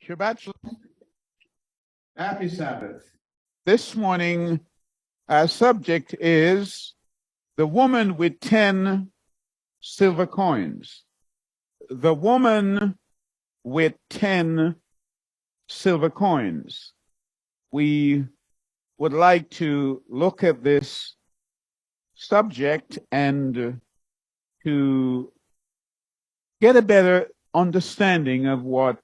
Shabbat Shalom. Happy Sabbath. This morning, our subject is the woman with 10 silver coins. The woman with 10 silver coins. We would like to look at this subject and to get a better understanding of what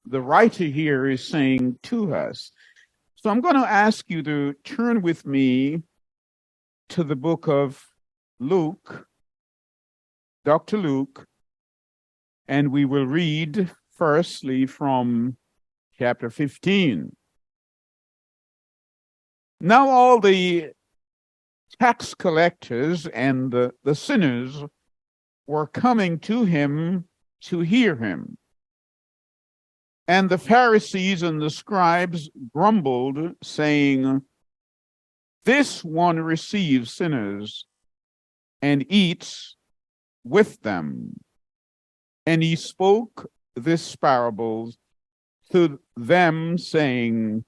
the writer here is saying to us. So I'm going to ask you to turn with me to the book of Luke, Dr. Luke, and we will read firstly from chapter 15. Now all the tax collectors and the sinners were coming to him to hear him. And the Pharisees and the scribes grumbled, saying, "This one receives sinners and eats with them." And he spoke this parable to them, saying,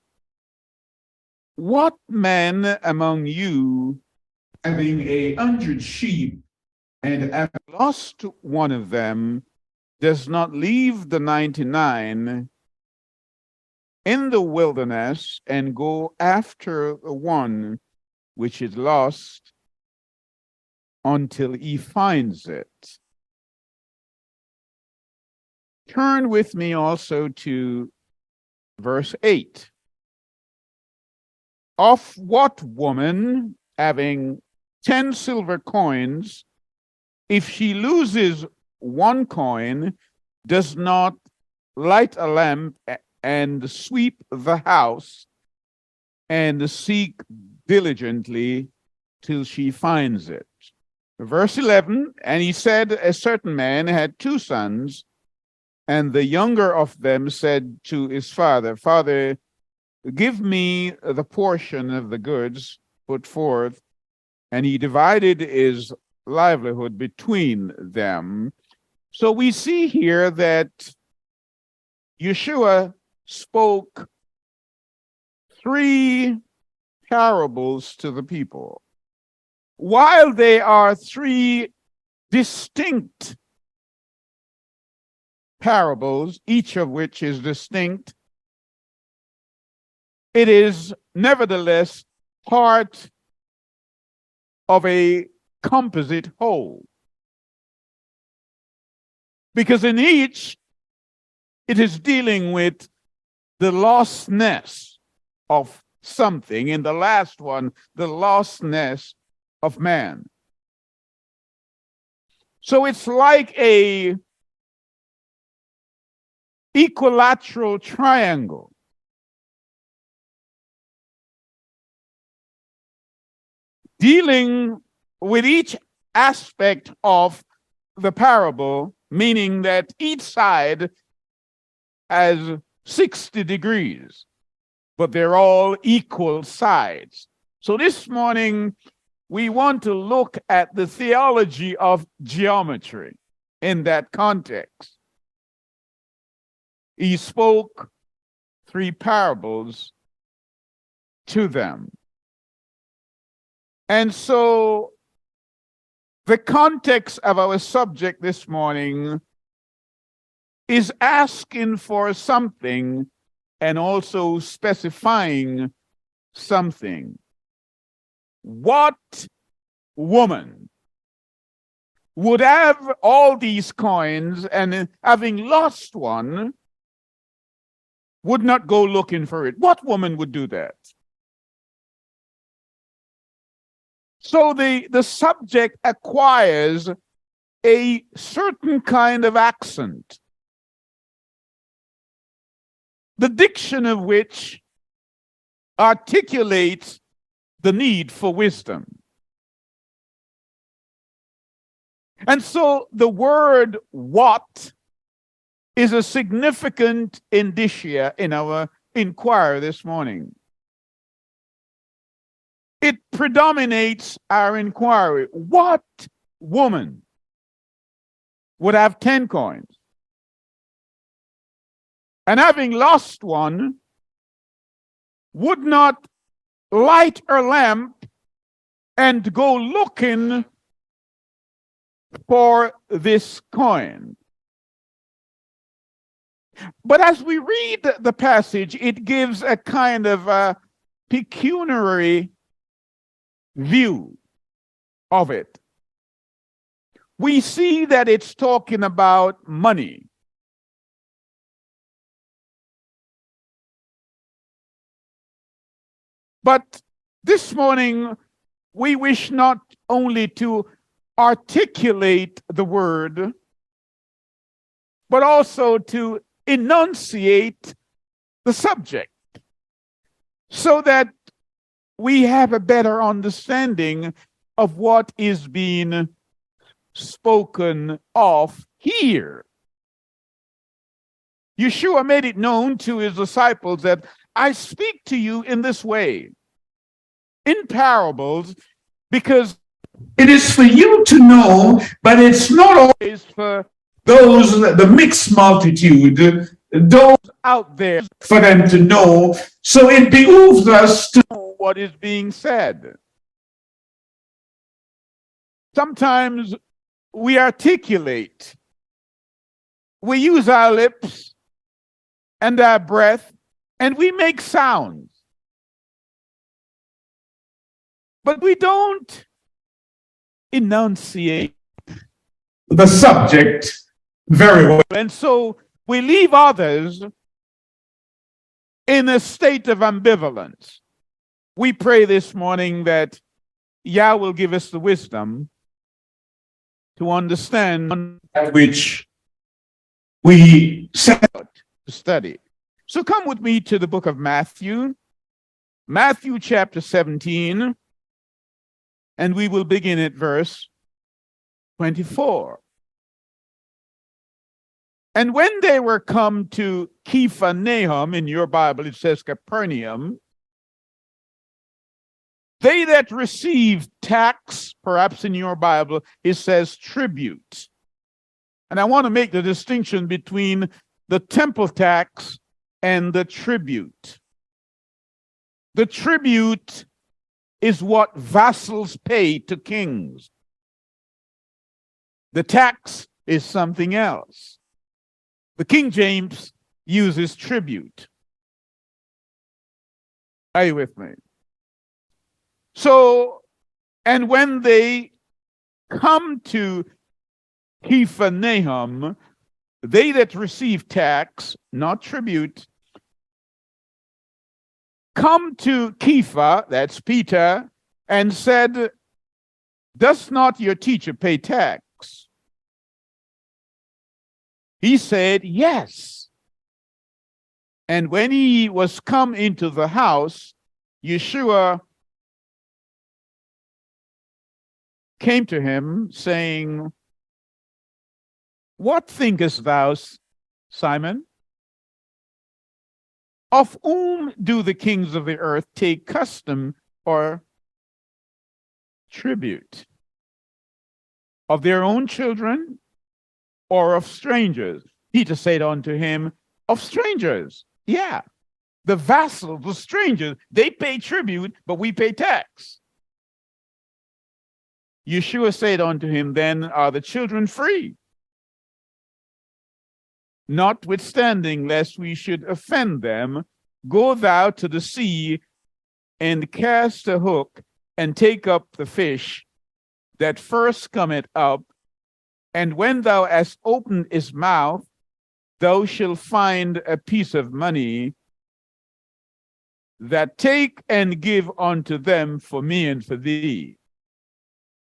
"What man among you, having 100 sheep, and having lost one of them, does not leave the 99 in the wilderness and go after the one which is lost until he finds it?" Turn with me also to verse 8. "Of what woman, having 10 silver coins, if she loses one coin, does not light a lamp and sweep the house and seek diligently till she finds it?" Verse 11, "And he said, a certain man had 2 sons, and the younger of them said to his father, 'Father, give me the portion of the goods put forth.' And he divided his livelihood between them." So we see here that Yeshua spoke 3 parables to the people. While they are 3 distinct parables, each of which is distinct, it is nevertheless part of a composite whole. Because in each, it is dealing with the lostness of something. In the last one, the lostness of man. So it's like a equilateral triangle. Dealing with each aspect of the parable, meaning that each side has 60 degrees, but they're all equal sides. So this morning, we want to look at the theology of geometry in that context. He spoke 3 parables to them. And so the context of our subject this morning is asking for something and also specifying something. What woman would have all these coins and, having lost one, would not go looking for it? What woman would do that? So the subject acquires a certain kind of accent, the diction of which articulates the need for wisdom. And so the word "what" is a significant indicia in our inquiry this morning. It predominates our inquiry. What woman would have 10 coins and having lost one, would not light a lamp and go looking for this coin. But as we read the passage, it gives a kind of a pecuniary view of it. We see that it's talking about money. But this morning, we wish not only to articulate the word, but also to enunciate the subject so that we have a better understanding of what is being spoken of here. Yeshua made it known to his disciples that I speak to you in this way, in parables, because it is for you to know, but it's not always for those, the mixed multitude, those out there, for them to know. So it behooves us to know what is being said. Sometimes we articulate, we use our lips and our breath, and we make sounds. But we don't enunciate the subject very well. And so we leave others in a state of ambivalence. We pray this morning that Yah will give us the wisdom to understand that which we set out to study. So come with me to the book of Matthew, Matthew chapter 17, and we will begin at verse 24. And when they were come to Capharnaum, in your Bible it says Capernaum, they that received tax, perhaps in your Bible it says tribute. And I want to make the distinction between the temple tax and the tribute. The tribute is what vassals pay to kings. The tax is something else. The King James uses tribute. Are you with me? So, and when they come to Capharnaum, they that receive tax, not tribute, come to Kepha, that's Peter, and said, does not your teacher pay tax? He said, yes. And when he was come into the house, Yeshua came to him, saying, what thinkest thou, Simon? Of whom do the kings of the earth take custom or tribute? Of their own children or of strangers? Peter said unto him, of strangers. Yeah, the vassals, the strangers, they pay tribute, but we pay tax. Yeshua said unto him, then are the children free? Notwithstanding, lest we should offend them, go thou to the sea and cast a hook and take up the fish that first cometh up, and when thou hast opened his mouth, thou shalt find a piece of money, that take and give unto them for me and for thee.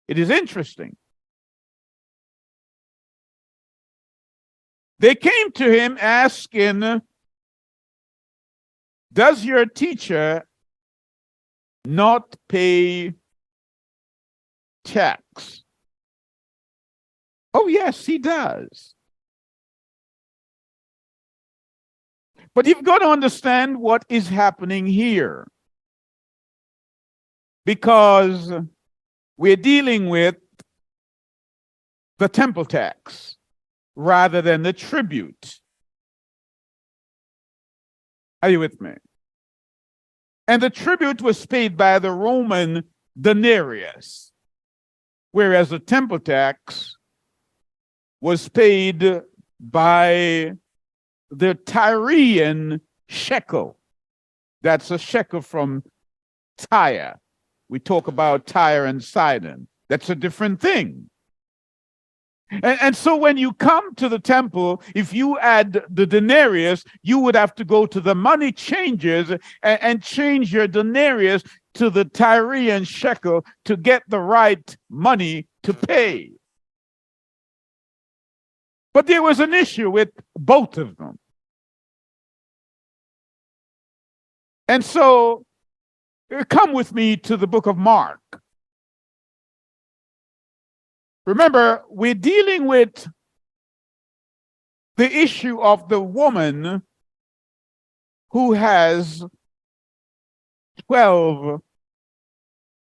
It is interesting. They came to him asking, does your teacher not pay tax? Oh, yes, he does. But you've got to understand what is happening here, because we're dealing with the temple tax rather than the tribute. Are you with me? And the tribute was paid by the Roman denarius, whereas the temple tax was paid by the Tyrian shekel. That's a shekel from Tyre. We talk about Tyre and Sidon. That's a different thing. And so when you come to the temple, if you add the denarius, you would have to go to the money changers and change your denarius to the Tyrian shekel to get the right money to pay. But there was an issue with both of them. And so come with me to the book of Mark. Remember, we're dealing with the issue of the woman who has 12,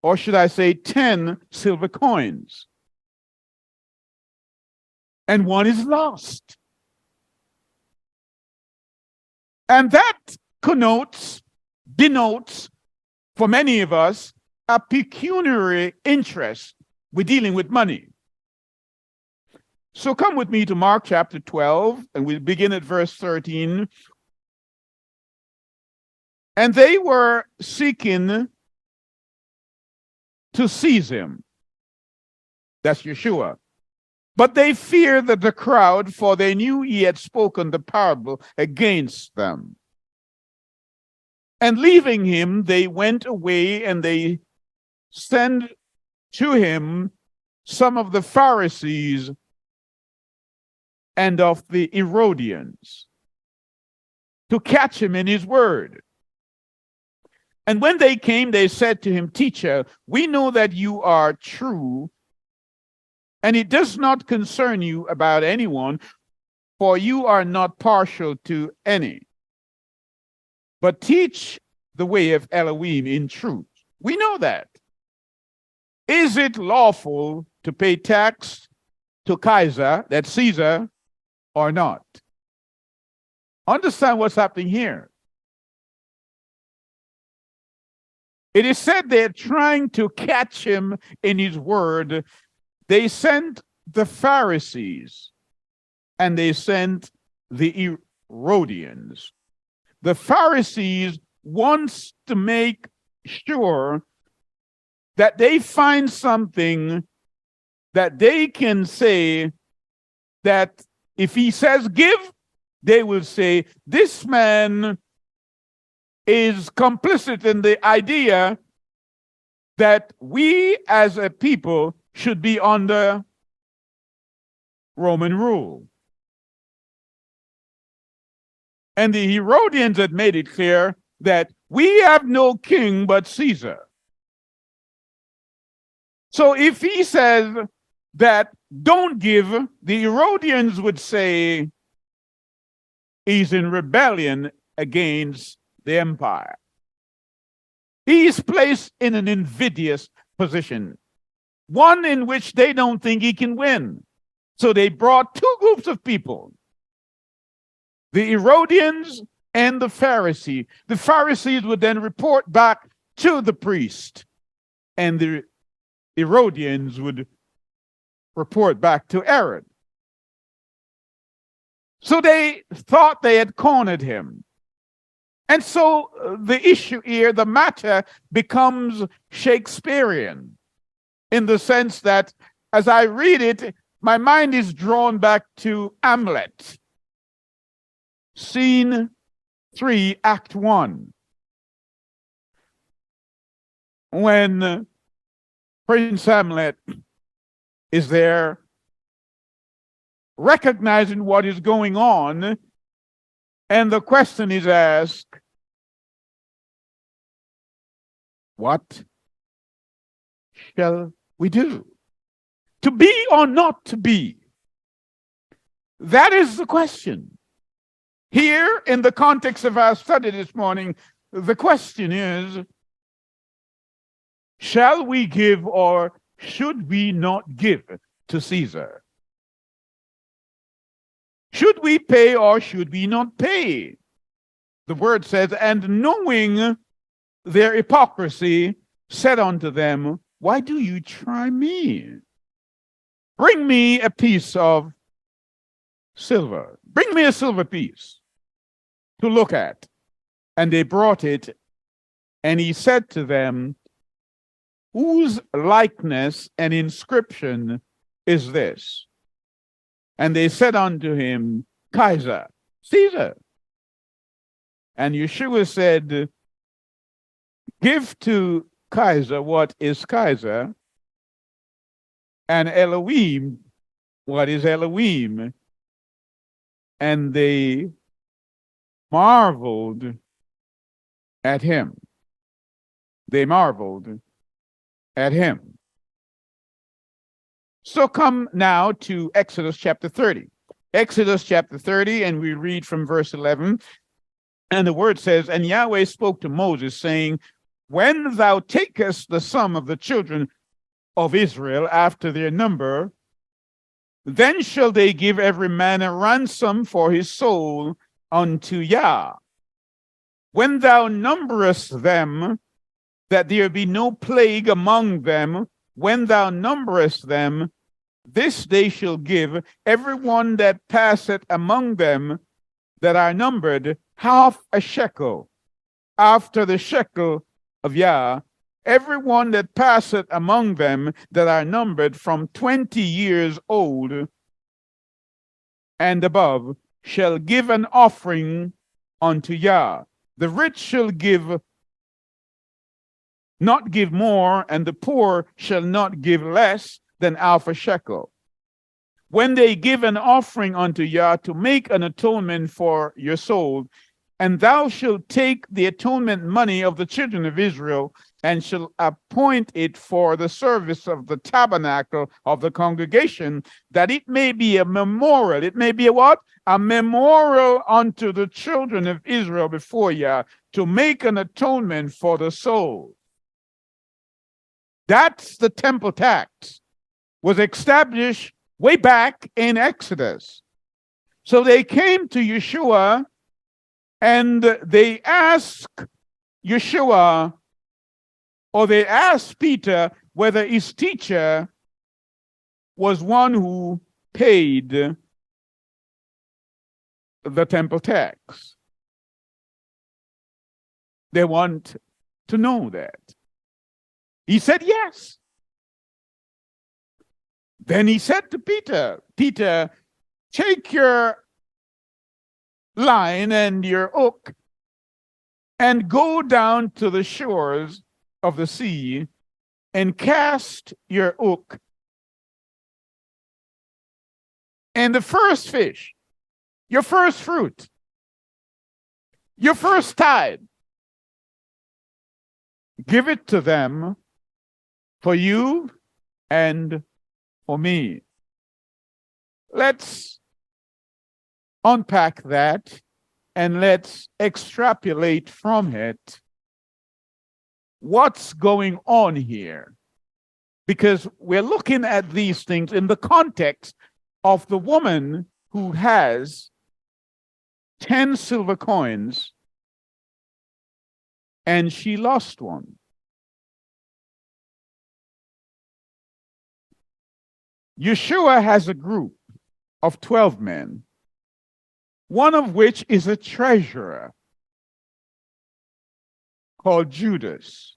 or should I say 10 silver coins. And one is lost. And that denotes for many of us a pecuniary interest. We're dealing with money. So come with me to Mark chapter 12, and we'll begin at verse 13. And they were seeking to seize him. That's Yeshua. But they feared the crowd, for they knew he had spoken the parable against them. And leaving him, they went away, and they sent to him some of the Pharisees and of the Herodians to catch him in his word. And when they came, they said to him, Teacher, we know that you are true, and it does not concern you about anyone, for you are not partial to any, but teach the way of Elohim in truth. We know that. Is it lawful to pay tax to Caesar, that's Caesar, or not? Understand what's happening here. It is said they're trying to catch him in his word. They sent the Pharisees and they sent the Herodians. The Pharisees wants to make sure that they find something that they can say that if he says give, they will say this man is complicit in the idea that we as a people should be under Roman rule. And the Herodians had made it clear that we have no king but Caesar. So if he says that don't give, the Herodians would say he's in rebellion against the empire. He is placed in an invidious position, one in which they don't think he can win. So they brought two groups of people, the Herodians and the Pharisee. The Pharisees would then report back to the priest, and the Herodians would report back to Herod. So they thought they had cornered him. And so the issue here, the matter becomes Shakespearean in the sense that as I read it, my mind is drawn back to Hamlet. Scene 3, Act 1. When Prince Hamlet is there recognizing what is going on, and the question is asked, what shall we do? To be or not to be? That is the question. Here, in the context of our study this morning, the question is, shall we give or should we not give to Caesar? Should we pay or should we not pay? The word says, and knowing their hypocrisy, said unto them, why do you try me? Bring me a piece of silver. Bring me a silver piece to look at. And they brought it, and he said to them, whose likeness and inscription is this? And they said unto him, Kaiser, Caesar. And Yeshua said, give to Kaiser what is Kaiser, and Elohim what is Elohim. And they marveled at him. They marveled at him. So come now to Exodus chapter 30. Exodus chapter 30, and we read from verse 11. And the word says, and Yahweh spoke to Moses, saying, when thou takest the sum of the children of Israel after their number, then shall they give every man a ransom for his soul unto Yah. When thou numberest them, that there be no plague among them, when thou numberest them, this they shall give every one that passeth among them that are numbered half a shekel, after the shekel of Yah, every one that passeth among them that are numbered from 20 years old and above shall give an offering unto Yah. The rich shall not give more, and the poor shall not give less than half a shekel. When they give an offering unto Yah to make an atonement for your soul, and thou shalt take the atonement money of the children of Israel, and shall appoint it for the service of the tabernacle of the congregation, that it may be a memorial. It may be a what? A memorial unto the children of Israel before Yah, to make an atonement for the soul. That's the temple tax. Was established way back in Exodus. So they came to Yeshua and they asked Yeshua, or they asked Peter whether his teacher was one who paid the temple tax. They want to know that. He said yes. Then he said to Peter, Peter, take your line and your hook and go down to the shores of the sea and cast your hook. And the first fish, your first fruit, your first tithe, give it to them for you and for me. Let's unpack that and let's extrapolate from it what's going on here. Because we're looking at these things in the context of the woman who has 10 silver coins and she lost one. Yeshua has a group of 12 men, one of which is a treasurer called Judas.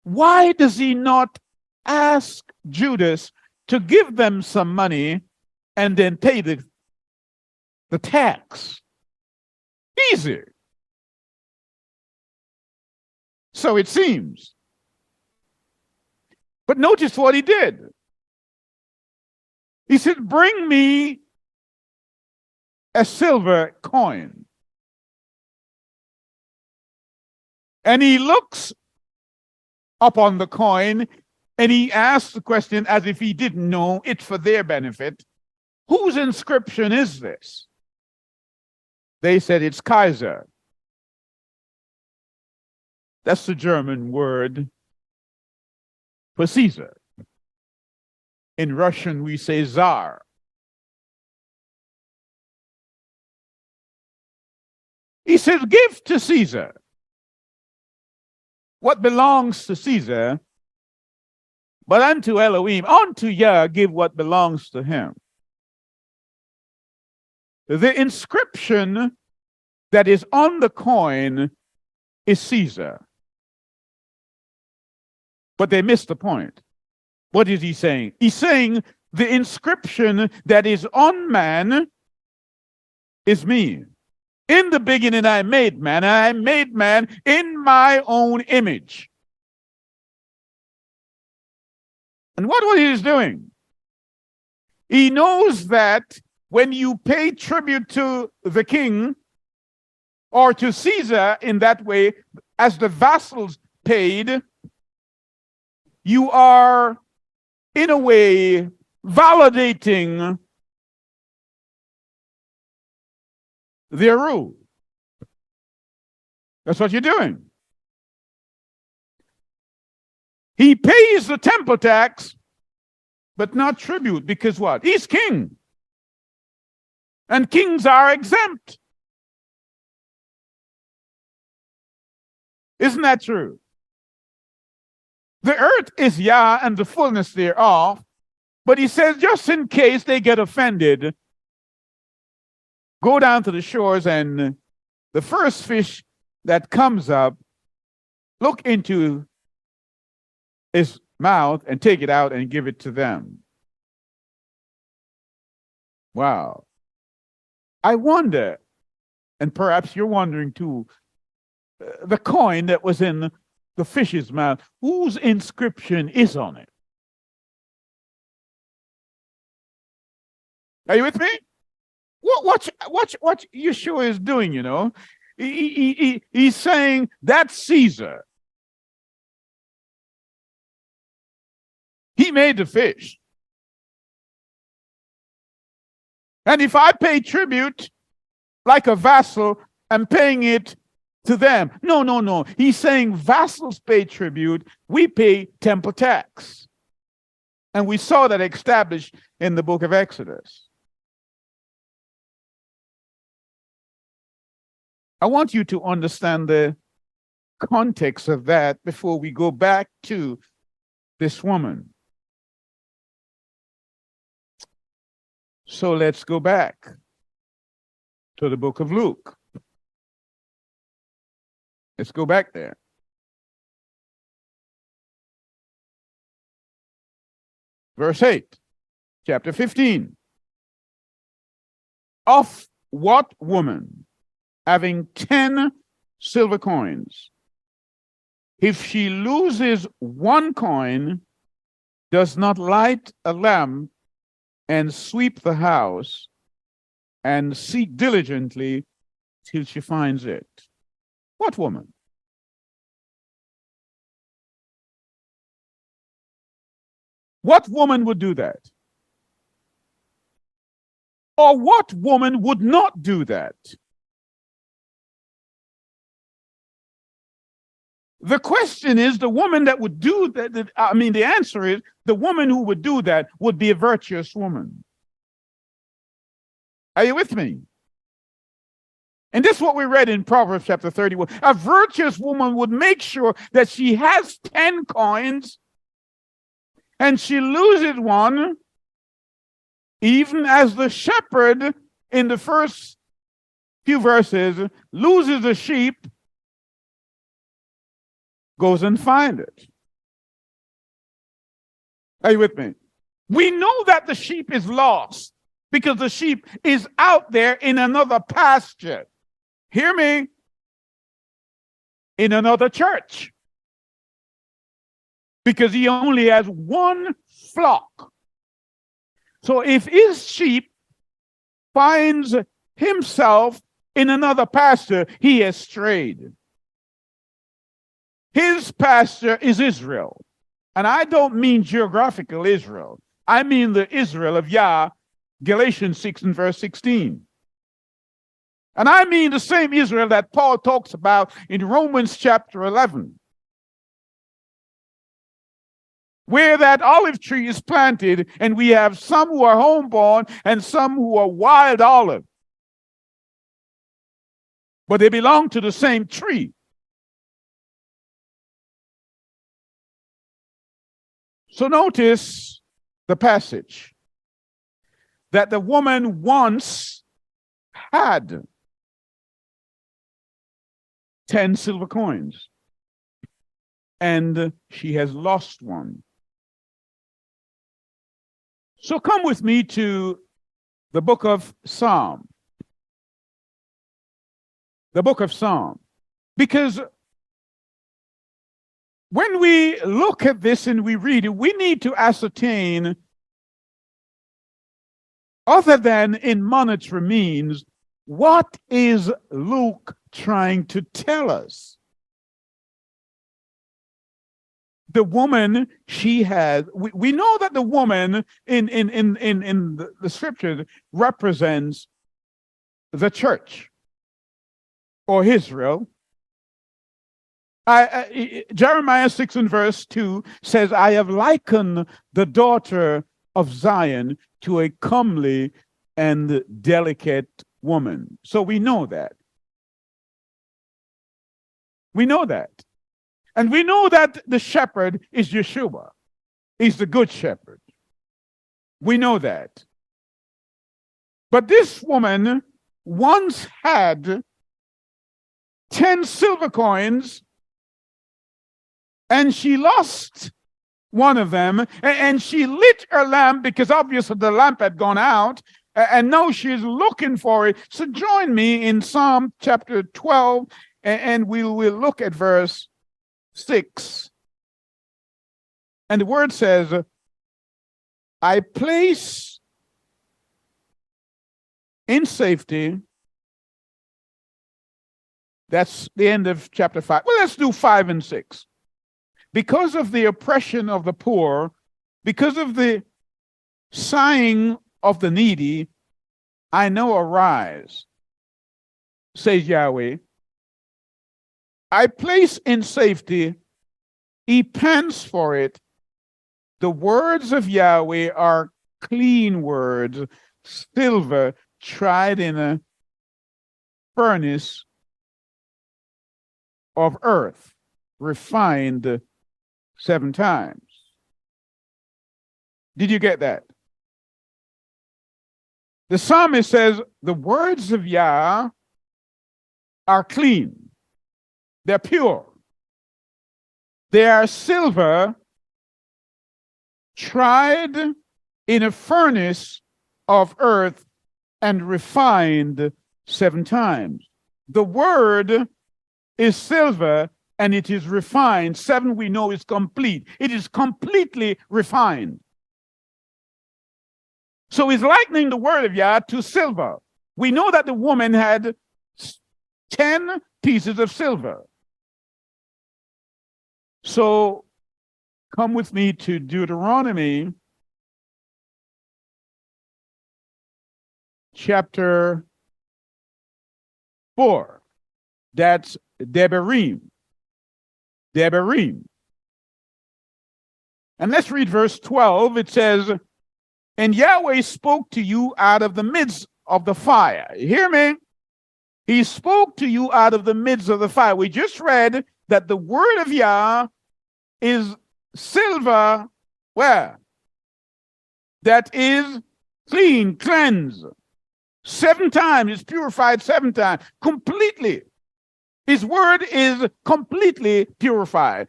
Why does he not ask Judas to give them some money and then pay the tax? Easy. So it seems. But notice what he did. He said, bring me a silver coin. And he looks up on the coin and he asks the question as if he didn't know, it's for their benefit. Whose inscription is this? They said, it's Kaiser. That's the German word for Caesar. In Russian, we say Tsar. He says, give to Caesar what belongs to Caesar, but unto Elohim, unto Yah, give what belongs to him. The inscription that is on the coin is Caesar. But they missed the point. What is he saying? He's saying the inscription that is on man is me. In the beginning I made man, and I made man in my own image. And what he is doing? He knows that when you pay tribute to the king or to Caesar in that way, as the vassals paid, you are, in a way, validating their rule. That's what you're doing. He pays the temple tax, but not tribute, because what? He's king. And kings are exempt. Isn't that true? The earth is Yah and the fullness thereof, but he says, just in case they get offended, go down to the shores, and the first fish that comes up, look into his mouth and take it out and give it to them. Wow. I wonder, and perhaps you're wondering too, the coin that was in the fish's mouth, whose inscription is on it? Are you with me? Watch what Yeshua is doing, you know. He's saying that's Caesar. He made the fish. And if I pay tribute like a vassal, I'm paying it to them. No. He's saying vassals pay tribute, we pay temple tax. And we saw that established in the book of Exodus. I want you to understand the context of that before we go back to this woman. So let's go back to the book of Luke. Let's go back there. Verse 8, chapter 15. Of what woman, having 10 silver coins, if she loses one coin, does not light a lamp and sweep the house and seek diligently till she finds it? What woman? What woman would do that? Or what woman would not do that? The question is, the woman that would do that, the answer is, the woman who would do that would be a virtuous woman. Are you with me? And this is what we read in Proverbs chapter 31. A virtuous woman would make sure that she has 10 coins and she loses one, even as the shepherd in the first few verses loses a sheep, goes and finds it. Are you with me? We know that the sheep is lost because the sheep is out there in another pasture. Hear me? In another church. Because he only has one flock. So if his sheep finds himself in another pasture, he has strayed. His pasture is Israel. And I don't mean geographical Israel. I mean the Israel of Yah, Galatians 6 and verse 16. And I mean the same Israel that Paul talks about in Romans chapter 11, where that olive tree is planted, and we have some who are homeborn and some who are wild olive. but they belong to the same tree. So notice the passage that the woman once had 10 silver coins, and she has lost one. So come with me to the book of Psalm. The book of Psalm. Because when we look at this and we read it, we need to ascertain, other than in monetary means, what is Luke trying to tell us? The woman, she had, we know that the woman in the scriptures represents the church or Israel. Jeremiah 6 and verse 2 says, I have likened the daughter of Zion to a comely and delicate woman. So we know that. We know that. And we know that the shepherd is Yeshua. He's the good shepherd. We know that. But this woman once had 10 silver coins, and she lost one of them, and she lit her lamp because obviously the lamp had gone out, and now she's looking for it. So join me in Psalm chapter 12, and we'll look at verse 6. And the word says, I place in safety. That's the end of chapter 5. Well, let's do 5 and 6. Because of the oppression of the poor, because of the sighing of the needy, I know arise, says Yahweh. I place in safety, he pants for it. The words of Yahweh are clean words, silver tried in a furnace of earth, refined 7 times. Did you get that? The psalmist says, the words of Yah are clean. They're pure. They are silver tried in a furnace of earth and refined 7 times. The word is silver and it is refined. 7 we know is complete. It is completely refined. So he's likening the word of Yah to silver. We know that the woman had 10 pieces of silver. So come with me to Deuteronomy chapter 4. That's Devarim. Devarim. And let's read verse 12. It says, and Yahweh spoke to you out of the midst of the fire. You hear me? He spoke to you out of the midst of the fire. We just read that the word of Yah is silver, where? That is clean, cleansed. 7 times, it's purified 7 times, completely. His word is completely purified.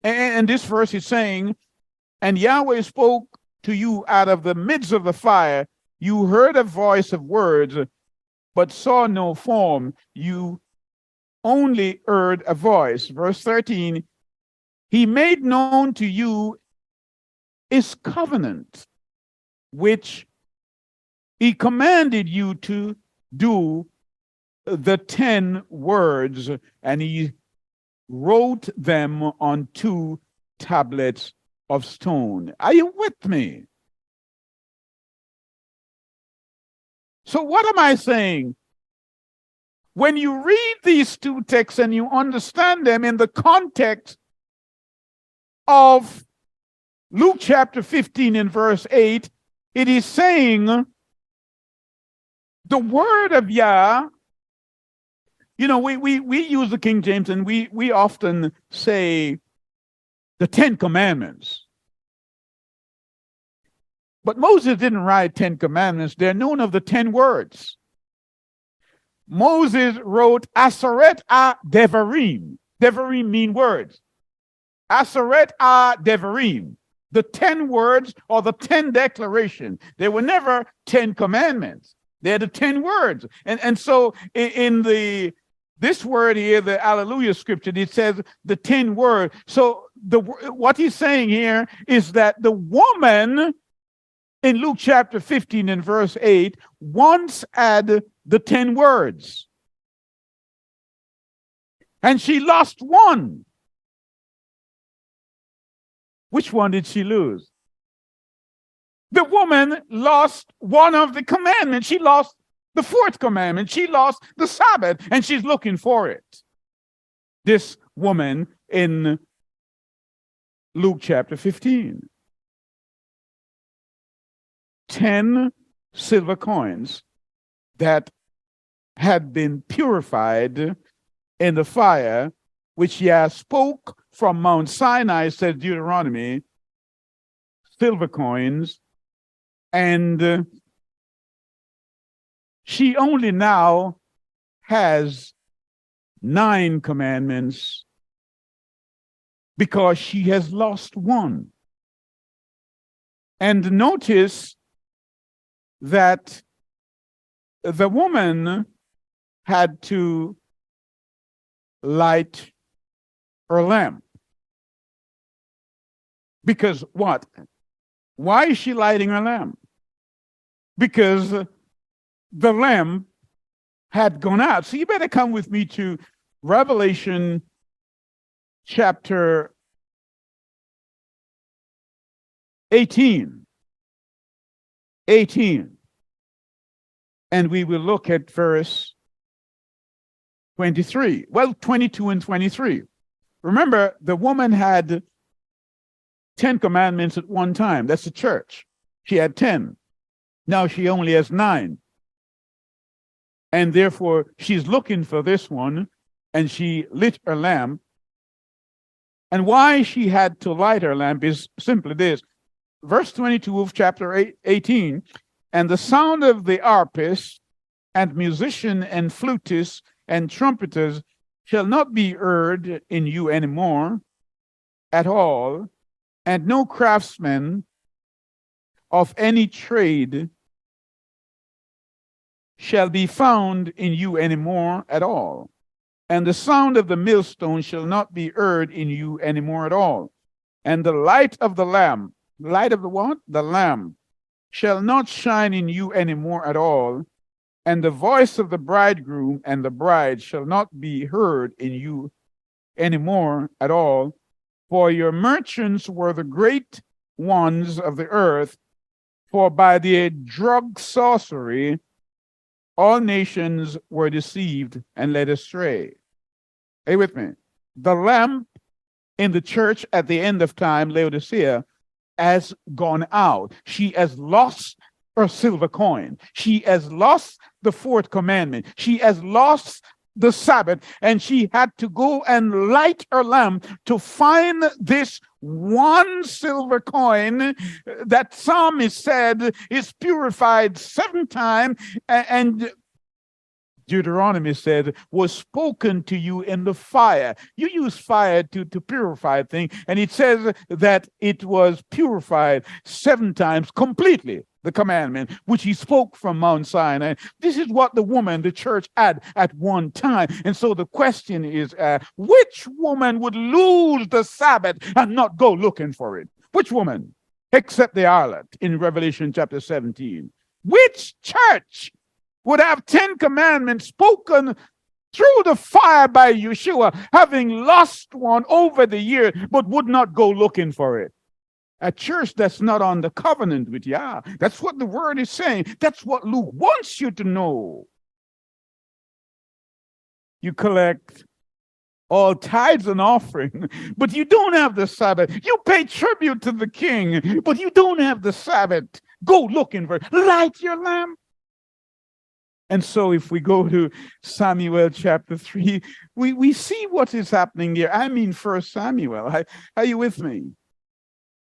And this verse is saying, and Yahweh spoke to you out of the midst of the fire. You heard a voice of words, but saw no form. You only heard a voice. Verse 13, he made known to you his covenant, which he commanded you to do, the 10 words, and he wrote them on 2 tablets of stone. Are you with me? So what am I saying? When you read these 2 texts and you understand them in the context of Luke chapter 15 and verse 8, it is saying the word of Yah We use the King James, and we often say the 10 Commandments. But Moses didn't write 10 Commandments. They're known of the 10 words. Moses wrote Aseret Devarim. Devarim mean words. Aseret Devarim. The 10 words or the 10 declarations. There were never 10 commandments. They're the 10 words. And so in this word here, the Alleluia scripture, it says the 10 words. So what he's saying here is that the woman in Luke chapter 15 and verse 8 once had the 10 words. And she lost one. Which one did she lose? The woman lost one of the commandments. She lost the 4th commandment. She lost the Sabbath, and she's looking for it. This woman in Luke chapter 15. 10 silver coins that had been purified in the fire, which Yah spoke from Mount Sinai, says Deuteronomy, silver coins, and she only now has 9 commandments because she has lost one. And notice that the woman had to light her lamp. Because what? Why is she lighting her lamp? Because the lamp had gone out. So you better come with me to Revelation chapter 18. And we will look at verse 23. Well, 22 and 23. Remember, the woman had 10 commandments at one time. That's the church. She had 10. Now she only has 9. And therefore, she's looking for this one, and she lit her lamp. And why she had to light her lamp is simply this. Verse 22 of chapter 18, and the sound of the harpist and musician and flutist and trumpeters shall not be heard in you anymore at all, and no craftsman of any trade shall be found in you anymore at all. And the sound of the millstone shall not be heard in you anymore at all. And the light of the lamp, light of the what? The lamp, shall not shine in you anymore at all. And the voice of the bridegroom and the bride shall not be heard in you anymore at all. For your merchants were the great ones of the earth, for by their drug sorcery all nations were deceived and led astray. Hey, with me. The lamp in the church at the end of time, Laodicea, has gone out. She has lost her silver coin. She has lost the 4th commandment. She has lost the Sabbath, and she had to go and light her lamp to find this one silver coin that psalmist said is purified 7 times, and Deuteronomy said was spoken to you in the fire. You use fire to purify things, and it says that it was purified 7 times completely, the commandment, which he spoke from Mount Sinai. This is what the woman, the church, had at one time. And so the question is, which woman would lose the Sabbath and not go looking for it? Which woman? Except the harlot in Revelation chapter 17. Which church would have 10 commandments spoken through the fire by Yeshua, having lost one over the year, but would not go looking for it? A church that's not on the covenant with Yah. That's what the word is saying. That's what Luke wants you to know. You collect all tithes and offering, but you don't have the Sabbath. You pay tribute to the king, but you don't have the Sabbath. Go looking for it. Light your lamp. And so if we go to Samuel chapter 3, we see what is happening there. I mean, First Samuel. Are you with me?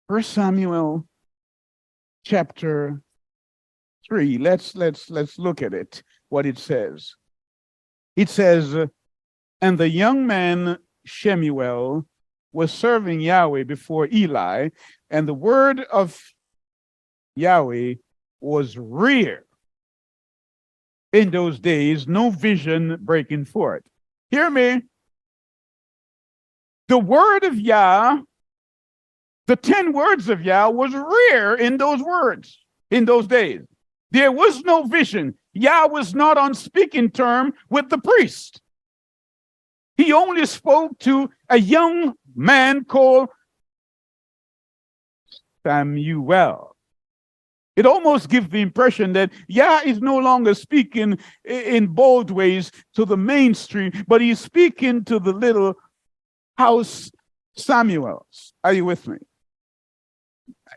First Samuel chapter 3. Let's look at it, what it says. It says, and the young man Shemuel was serving Yahweh before Eli, and the word of Yahweh was rare. In those days, no vision breaking forth. Hear me. The word of Yah, the 10 words of Yah was rare in those words, in those days. There was no vision. Yah was not on speaking term with the priest. He only spoke to a young man called Samuel. It almost gives the impression that Yah is no longer speaking in bold ways to the mainstream, but he's speaking to the little house Samuels. Are you with me?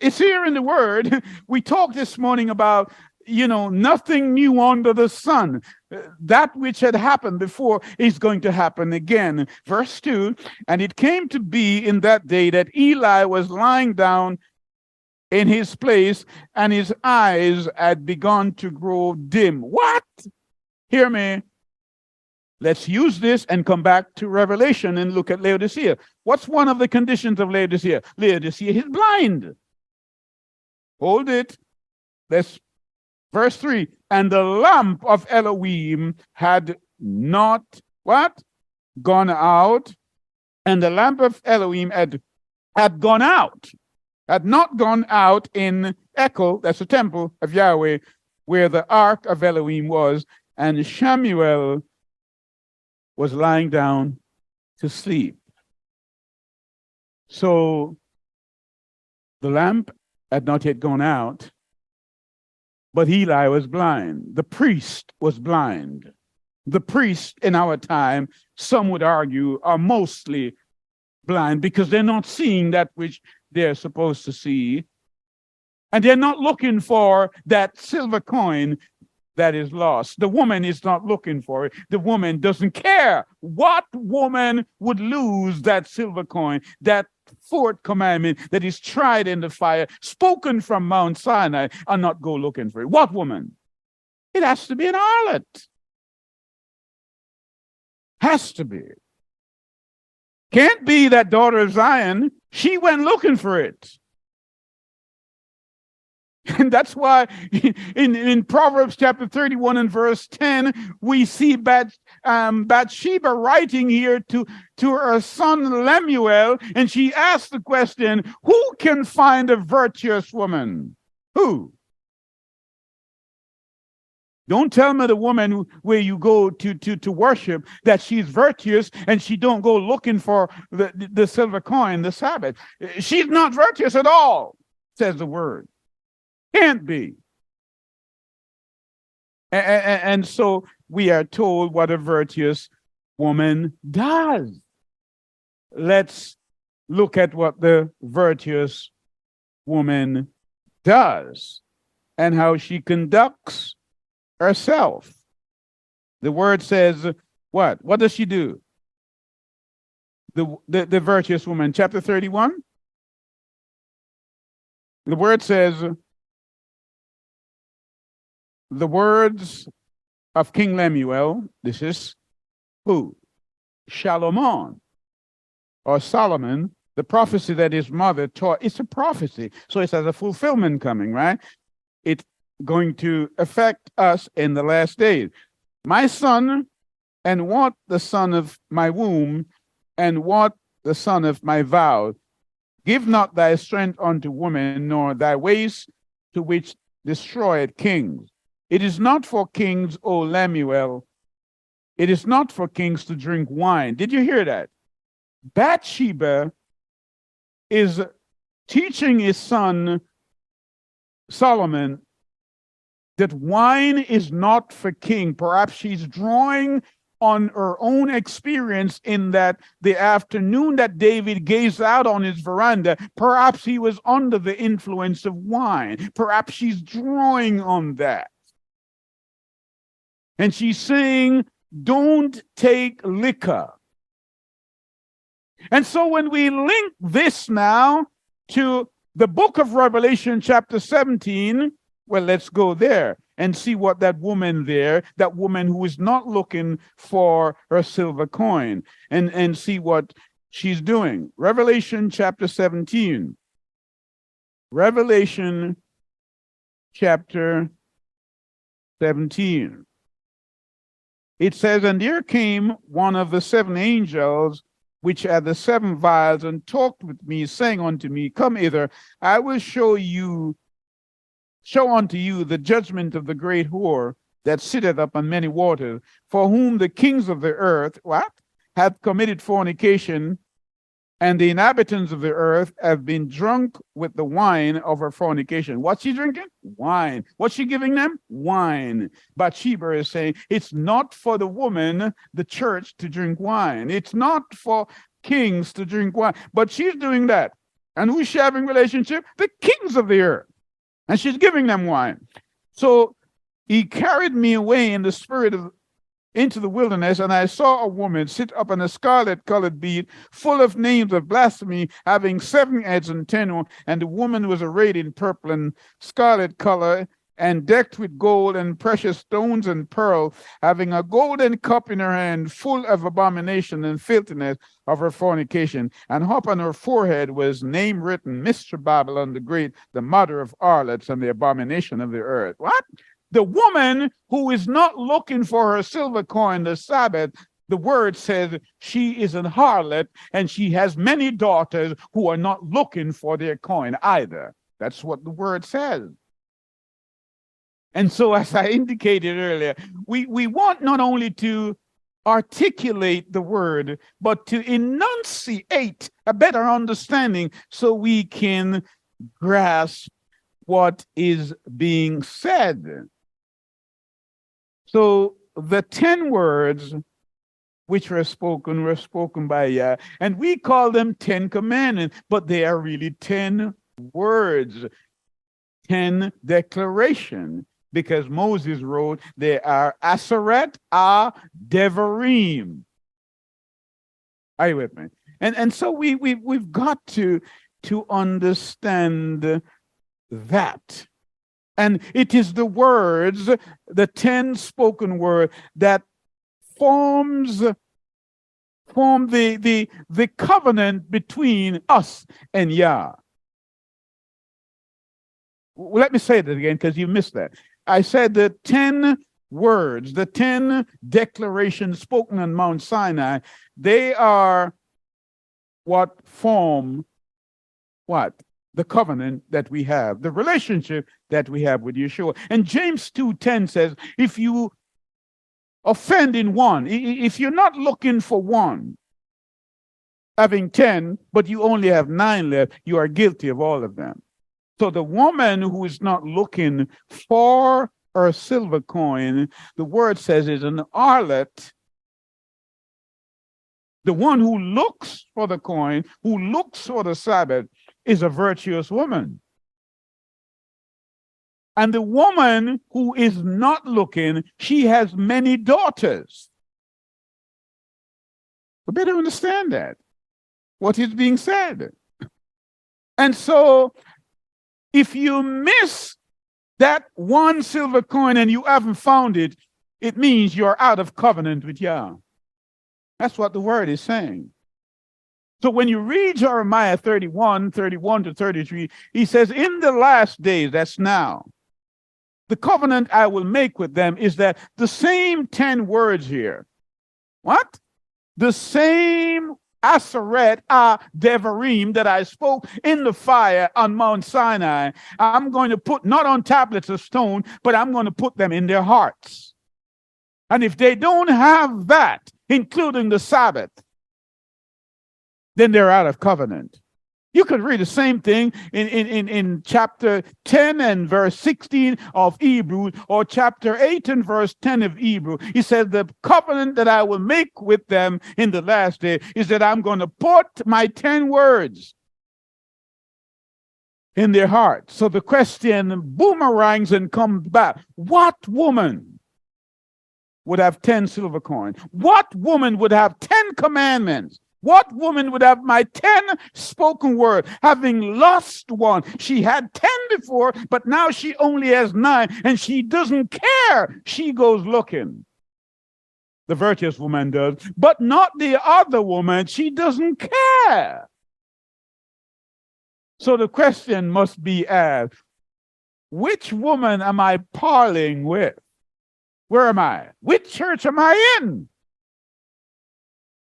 It's here in the word. We talked this morning about, nothing new under the sun. That which had happened before is going to happen again. Verse 2, and it came to be in that day that Eli was lying down in his place, and his eyes had begun to grow dim. What? Hear me. Let's use this and come back to Revelation and look at Laodicea. What's one of the conditions of Laodicea? Laodicea is blind. Hold it. Let's verse 3. And the lamp of Elohim had not what? Gone out. And the lamp of Elohim had gone out. Had not gone out in Echo, that's the temple of Yahweh, where the ark of Elohim was, and Shemuel was lying down to sleep. So the lamp had not yet gone out, but Eli was blind. The priest was blind. The priests in our time, some would argue, are mostly blind because they're not seeing that which they're supposed to see. And they're not looking for that silver coin that is lost. The woman is not looking for it. The woman doesn't care. What woman would lose that silver coin, that fourth commandment that is tried in the fire, spoken from Mount Sinai, and not go looking for it? What woman? It has to be an harlot. Has to be. Can't be that daughter of Zion. She went looking for it. And that's why in Proverbs chapter 31 and verse 10, we see Bathsheba writing here to her son Lemuel, and she asked the question, who can find a virtuous woman? Who? Don't tell me the woman where you go to worship that she's virtuous and she don't go looking for the silver coin, the Sabbath. She's not virtuous at all, says the word. Can't be. And so we are told what a virtuous woman does. Let's look at what the virtuous woman does and how she conducts herself. The word says what? What does she do? The virtuous woman, chapter 31. The word says, the words of King Lemuel, this is who? Solomon, or Solomon, the prophecy that his mother taught. It's a prophecy, so it has a fulfillment coming, right? It's going to affect us in the last days. My son, and what the son of my womb, and what the son of my vow, give not thy strength unto women, nor thy waist to which destroyed kings. It is not for kings, O Lemuel. It is not for kings to drink wine. Did you hear that? Bathsheba is teaching his son Solomon that wine is not for king. Perhaps she's drawing on her own experience in that the afternoon that David gazed out on his veranda, perhaps he was under the influence of wine. Perhaps she's drawing on that. And she's saying, don't take liquor. And so when we link this now to the book of Revelation, chapter 17, well, let's go there and see what that woman there, that woman who is not looking for her silver coin, and see what she's doing. Revelation chapter 17. Revelation chapter 17. It says, and there came one of the seven angels which had the seven vials, and talked with me, saying unto me, come hither, I will show unto you the judgment of the great whore that sitteth upon many waters, for whom the kings of the earth, what? Hath committed fornication, and the inhabitants of the earth have been drunk with the wine of her fornication. What's she drinking? Wine. What's she giving them? Wine. Bathsheba is saying, it's not for the woman, the church, to drink wine. It's not for kings to drink wine. But she's doing that. And who's she having relationship? The kings of the earth. And she's giving them wine. So he carried me away in the spirit into the wilderness, and I saw a woman sit upon a scarlet-colored bead, full of names of blasphemy, having 7 heads and 10 horns. And the woman was arrayed in purple and scarlet color, and decked with gold and precious stones and pearl, having a golden cup in her hand, full of abomination and filthiness of her fornication. And upon her forehead was name written, Mystery Babylon the Great, the mother of harlots and the abomination of the earth. What? The woman who is not looking for her silver coin, the Sabbath, the word says she is an harlot, and she has many daughters who are not looking for their coin either. That's what the word says. And so, as I indicated earlier, we want not only to articulate the word, but to enunciate a better understanding so we can grasp what is being said. So the 10 words which were spoken by Yah, and we call them 10 commandments, but they are really 10 words, 10 declaration, because Moses wrote they are Aseret Devarim. Are you with me? And so we've got to understand that. And it is the words, the 10 spoken word, that form the covenant between us and Yah. Well, let me say that again, because you missed that. I said the 10 words, the 10 declarations spoken on Mount Sinai, they are what form what? The covenant that we have, the relationship that we have with Yeshua. And James 2:10 says, if you offend in one, if you're not looking for one, having 10, but you only have 9 left, you are guilty of all of them. So the woman who is not looking for her silver coin, the word says, is an harlot. The one who looks for the coin, who looks for the Sabbath, is a virtuous woman. And the woman who is not looking, she has many daughters. We better understand that, what is being said. And so, if you miss that one silver coin and you haven't found it, it means you're out of covenant with Yah. That's what the word is saying. So when you read Jeremiah 31 to 33, he says, in the last days, that's now, the covenant I will make with them is that the same 10 words here. What? The same Aseret Devarim that I spoke in the fire on Mount Sinai, I'm going to put not on tablets of stone, but I'm going to put them in their hearts. And if they don't have that, including the Sabbath, then they're out of covenant. You could read the same thing in chapter 10 and verse 16 of Hebrews, or chapter 8 and verse 10 of Hebrews. He said, the covenant that I will make with them in the last day is that I'm going to put my 10 words in their heart. So the question boomerangs and comes back. What woman would have 10 silver coins? What woman would have 10 commandments? What woman would have my 10 spoken word? Having lost one, she had 10 before, but now she only has 9, and she doesn't care. She goes looking. The virtuous woman does, but not the other woman. She doesn't care. So the question must be asked, which woman am I parlaying with? Where am I? Which church am I in?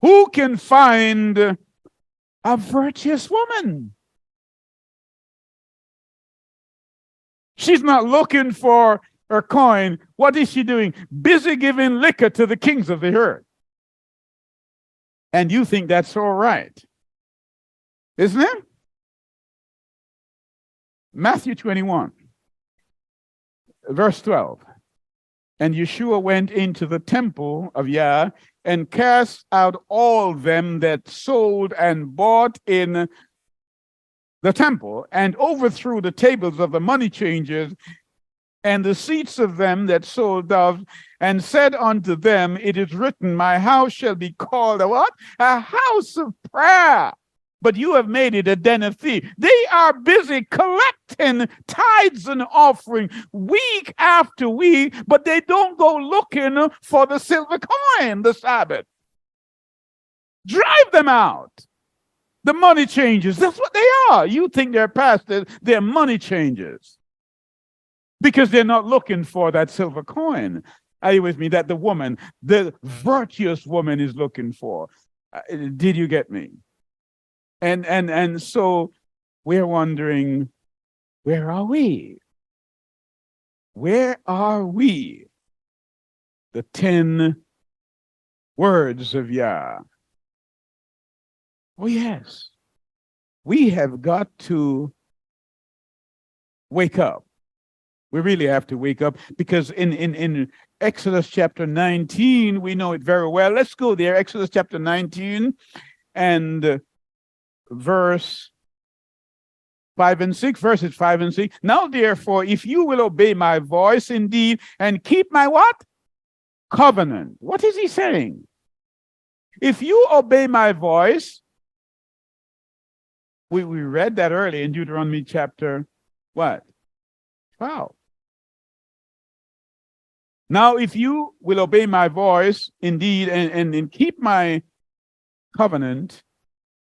Who can find a virtuous woman? She's not looking for her coin. What is she doing? Busy giving liquor to the kings of the earth. And you think that's all right, isn't it? Matthew 21, verse 12. And Yeshua went into the temple of Yah and cast out all them that sold and bought in the temple, and overthrew the tables of the money changers and the seats of them that sold doves, and said unto them, it is written, my house shall be called a what? A house of prayer. But you have made it a den of thieves. They are busy collecting tithes and offering week after week, but they don't go looking for the silver coin, the Sabbath. Drive them out. The money changers, that's what they are. You think they're pastors, they're money changers. Because they're not looking for that silver coin. Are you with me? That the woman, the virtuous woman is looking for. Did you get me? And so we're wondering, where are we? Where are we? The 10 words of Yah. Oh, yes. We have got to wake up. We really have to wake up, because in Exodus chapter 19, we know it very well. Let's go there. Exodus chapter 19 and verse 5 and 6, verses 5 and 6. Now, therefore, if you will obey my voice indeed and keep my what? Covenant. What is he saying? If you obey my voice, we read that earlier in Deuteronomy chapter what? 12. Now, if you will obey my voice indeed and keep my covenant,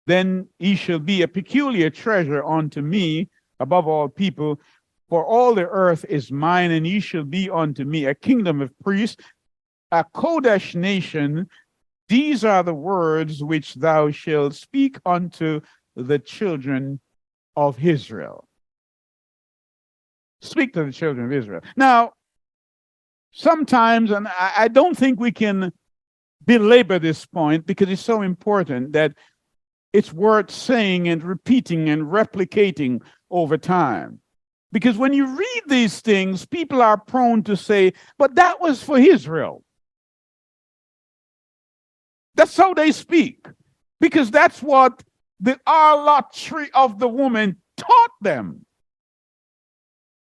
then ye shall be a peculiar treasure unto me above all people, for all the earth is mine, and ye shall be unto me a kingdom of priests, a Kodesh nation. These are the words which thou shalt speak unto the children of Israel. Speak to the children of Israel. Now, sometimes, and I don't think we can belabor this point because it's so important that it's worth saying and repeating and replicating over time. Because when you read these things, people are prone to say, but that was for Israel. That's how they speak. Because that's what the harlotry of the woman taught them.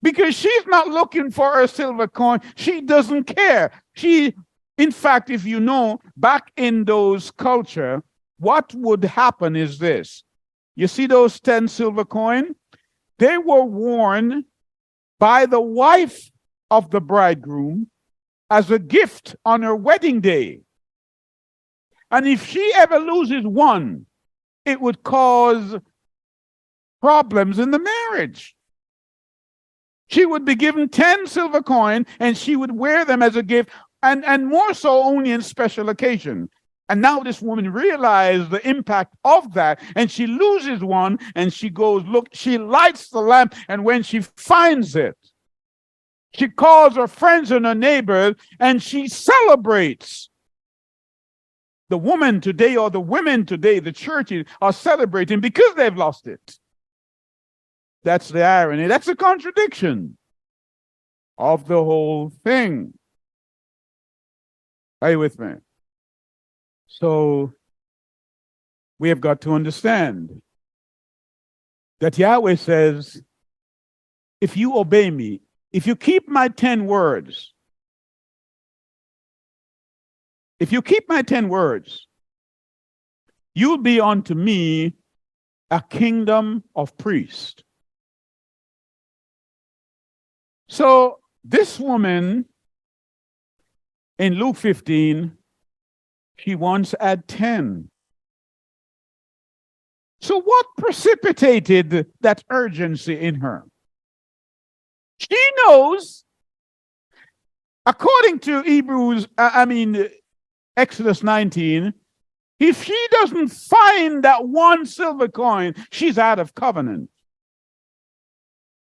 Because she's not looking for a silver coin. She doesn't care. In fact, if you know, back in those culture, what would happen is this. You see those 10 silver coins? They were worn by the wife of the bridegroom as a gift on her wedding day. And if she ever loses one, it would cause problems in the marriage. She would be given 10 silver coins, and she would wear them as a gift, and more so only in special occasion. And now this woman realized the impact of that, and she loses one, and she goes, look, she lights the lamp, and when she finds it, she calls her friends and her neighbors, and she celebrates. The woman today, or the women today, the churches are celebrating because they've lost it. That's the irony. That's a contradiction of the whole thing. Are you with me? So we have got to understand that Yahweh says, if you obey me, if you keep my 10 words, if you keep my 10 words, you'll be unto me a kingdom of priests. So this woman in Luke 15, she once had 10. So what precipitated that urgency in her? She knows, according to Exodus 19, if she doesn't find that one silver coin, she's out of covenant.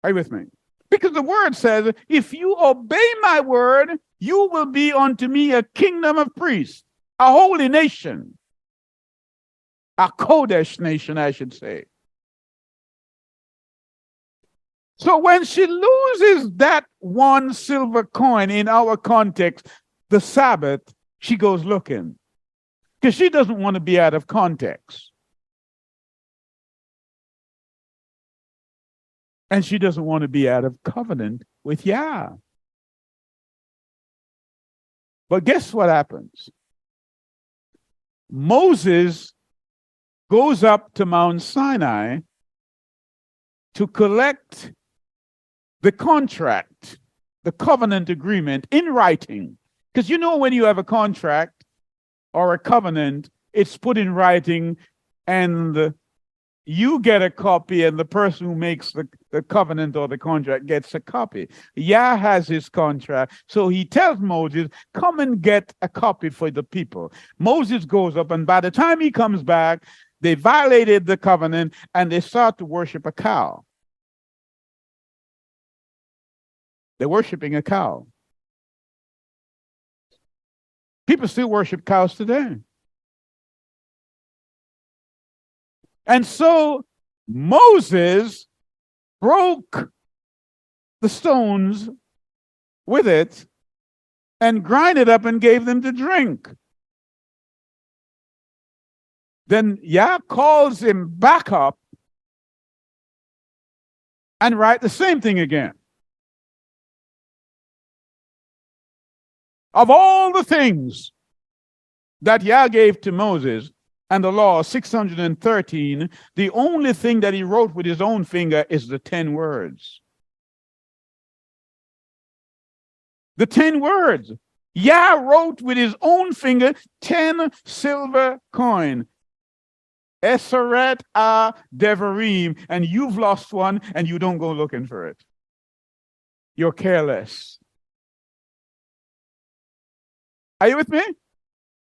Are you with me? Because the word says, if you obey my word, you will be unto me a kingdom of priests, a holy nation, a Kodesh nation, I should say. So when she loses that one silver coin in our context, the Sabbath, she goes looking because she doesn't want to be out of context. And she doesn't want to be out of covenant with Yah. But guess what happens? Moses goes up to Mount Sinai to collect the contract, the covenant agreement in writing. Because when you have a contract or a covenant, it's put in writing and you get a copy and the person who makes the covenant or the contract gets a copy. Yah has his contract. So he tells Moses, come and get a copy for the people. Moses goes up, and by the time he comes back, they violated the covenant and they start to worship a cow. They're worshiping a cow. People still worship cows today. And so Moses broke the stones with it and grind it up and gave them to drink. Then Yah calls him back up and write the same thing again. Of all the things that Yah gave to Moses and the law, 613, the only thing that he wrote with his own finger is the 10 words. The 10 words. Yah wrote with his own finger 10 silver coin. Eseret a devarim, and you've lost one and you don't go looking for it. You're careless. Are you with me?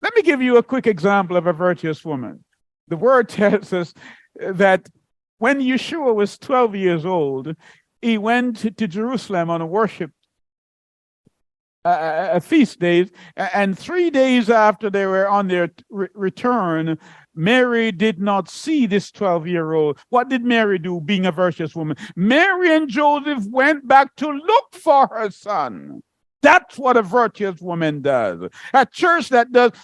Let me give you a quick example of a virtuous woman. The word tells us that when Yeshua was 12 years old, he went to Jerusalem on a worship feast days, and 3 days after they were on their return, Mary did not see this 12-year-old. What did Mary do, being a virtuous woman? Mary and Joseph went back to look for her son. That's what a virtuous woman does. A church that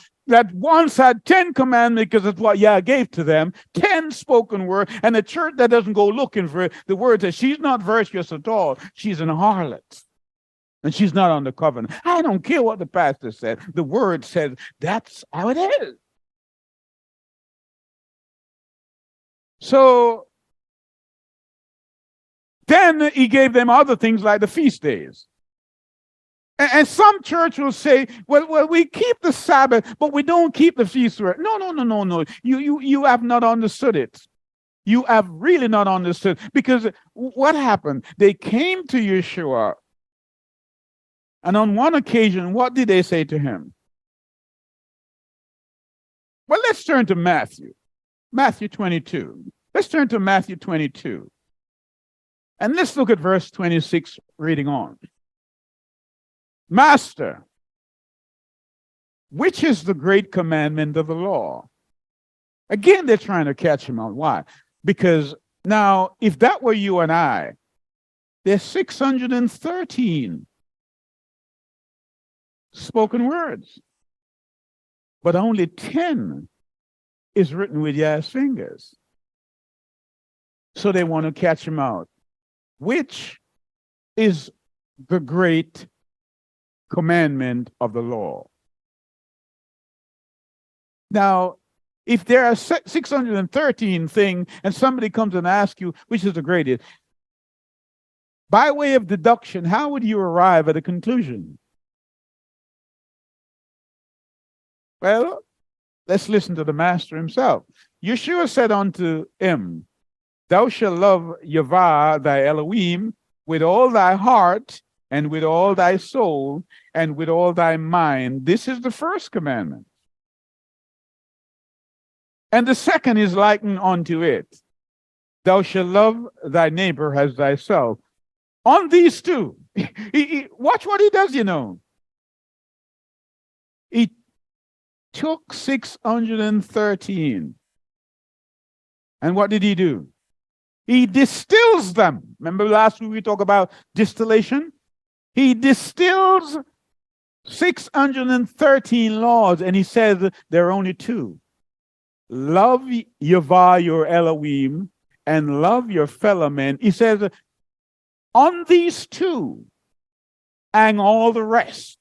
once had 10 commandments because it's what Yah gave to them, 10 spoken word, and a church that doesn't go looking for it, the word says she's not virtuous at all. She's an harlot. And she's not on the covenant. I don't care what the pastor said. The word says that's how it is. So then he gave them other things like the feast days. And some church will say, well, we keep the Sabbath, but we don't keep the feast. No. You have not understood it. You have really not understood. Because what happened? They came to Yeshua. And on one occasion, what did they say to him? Well, let's turn to Matthew. Matthew 22. Let's turn to Matthew 22. And let's look at verse 26, reading on. Master, which is the great commandment of the law? Again, they're trying to catch him on. Why? Because now, if that were you and I, there's 613 spoken words, but only 10 is written with Yah's fingers. So they want to catch him out. Which is the great commandment of the law? Now, if there are 613 things and somebody comes and asks you, which is the greatest, by way of deduction, how would you arrive at a conclusion? Well, let's listen to the master himself. Yeshua said unto him, thou shalt love Yahweh thy Elohim with all thy heart and with all thy soul and with all thy mind. This is the first commandment. And the second is likened unto it. Thou shalt love thy neighbor as thyself. On these two, watch what he does, you know. He took 613. And what did he do? He distills them. Remember last week we talked about distillation? He distills 613 laws, and he says there are only two. Love Yahweh your Elohim and love your fellow men. He says, on these two, hang all the rest.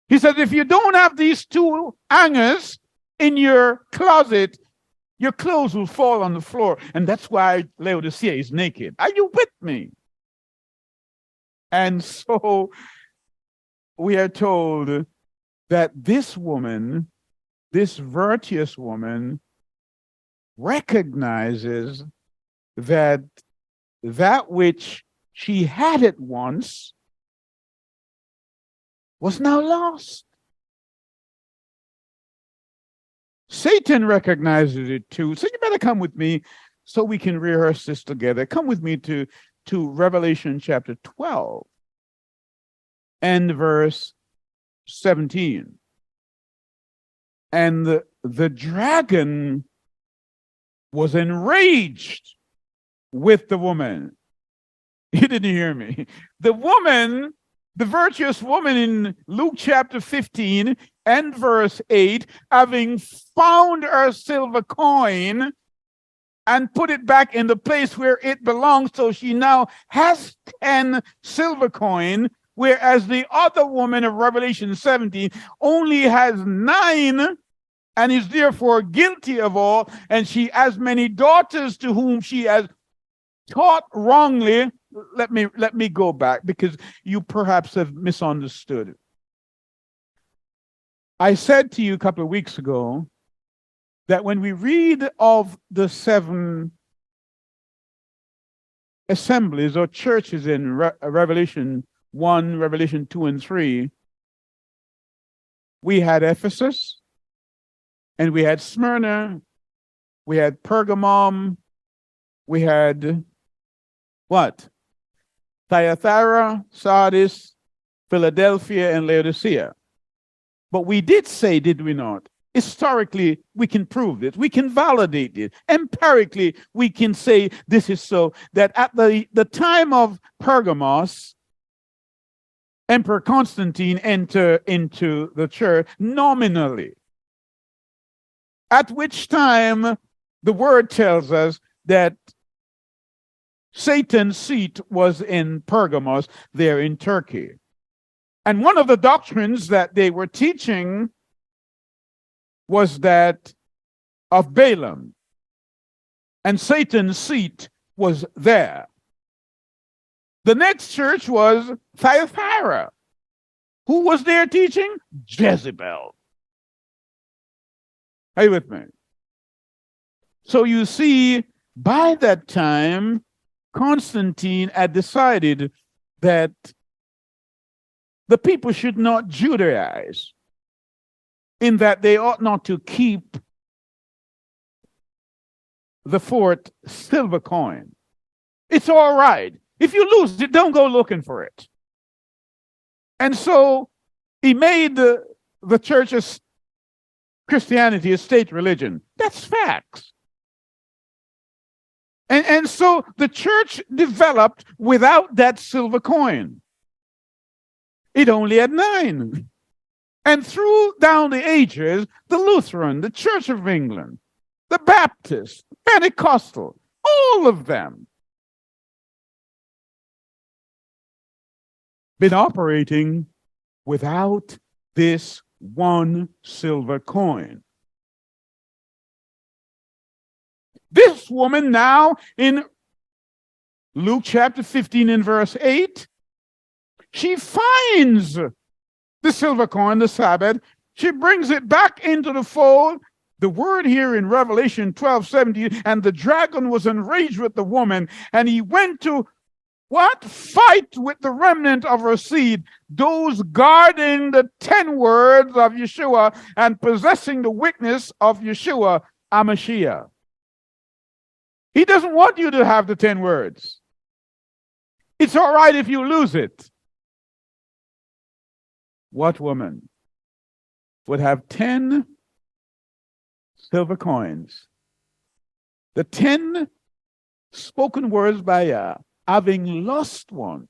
He says, if you don't have these two hangers in your closet, your clothes will fall on the floor. And that's why Laodicea is naked. Are you with me? And so we are told that this woman, this virtuous woman, recognizes that which she had at once was now lost. Satan recognizes it too. So you better come with me so we can rehearse this together. Come with me to Revelation chapter 12 and verse 17. And the dragon was enraged with the woman. You didn't hear me. The woman, the virtuous woman in Luke chapter 15 and verse 8, having found her silver coin and put it back in the place where it belongs, so she now has 10 silver coin, whereas the other woman of Revelation 17 only has 9 and is therefore guilty of all, and she has many daughters to whom she has taught wrongly. Let me go back, because you perhaps have misunderstood. I said to you a couple of weeks ago that when we read of the 7 assemblies or churches in Revelation 1, Revelation 2 and 3, we had Ephesus, and we had Smyrna, we had Pergamum, we had what? Thyatira, Sardis, Philadelphia, and Laodicea. But we did say, did we not? Historically, we can prove it. We can validate it. Empirically, we can say this is so, that at the time of Pergamos, Emperor Constantine entered into the church nominally. At which time, the word tells us that Satan's seat was in Pergamos, there in Turkey. And one of the doctrines that they were teaching was that of Balaam. And Satan's seat was there. The next church was Thyatira. Who was there teaching? Jezebel. Are you with me? So you see, by that time, Constantine had decided that the people should not Judaize, in that they ought not to keep the 4th silver coin. It's all right. If you lose it, don't go looking for it. And so he made the church's Christianity a state religion. That's facts. And so the church developed without that silver coin. It only had 9. And through down the ages, the Lutheran, the Church of England, the Baptist, Pentecostal, all of them been operating without this 1 silver coin. This woman now in Luke chapter 15 and verse 8, she finds the silver coin, the Sabbath. She brings it back into the fold. The word here in Revelation 12:17, and the dragon was enraged with the woman, and he went to what? Fight with the remnant of her seed, those guarding the 10 words of Yeshua and possessing the weakness of Yeshua, HaMashiach. He doesn't want you to have the 10 words. It's all right if you lose it. What woman would have 10 silver coins? The 10 spoken words by Yah, having lost one,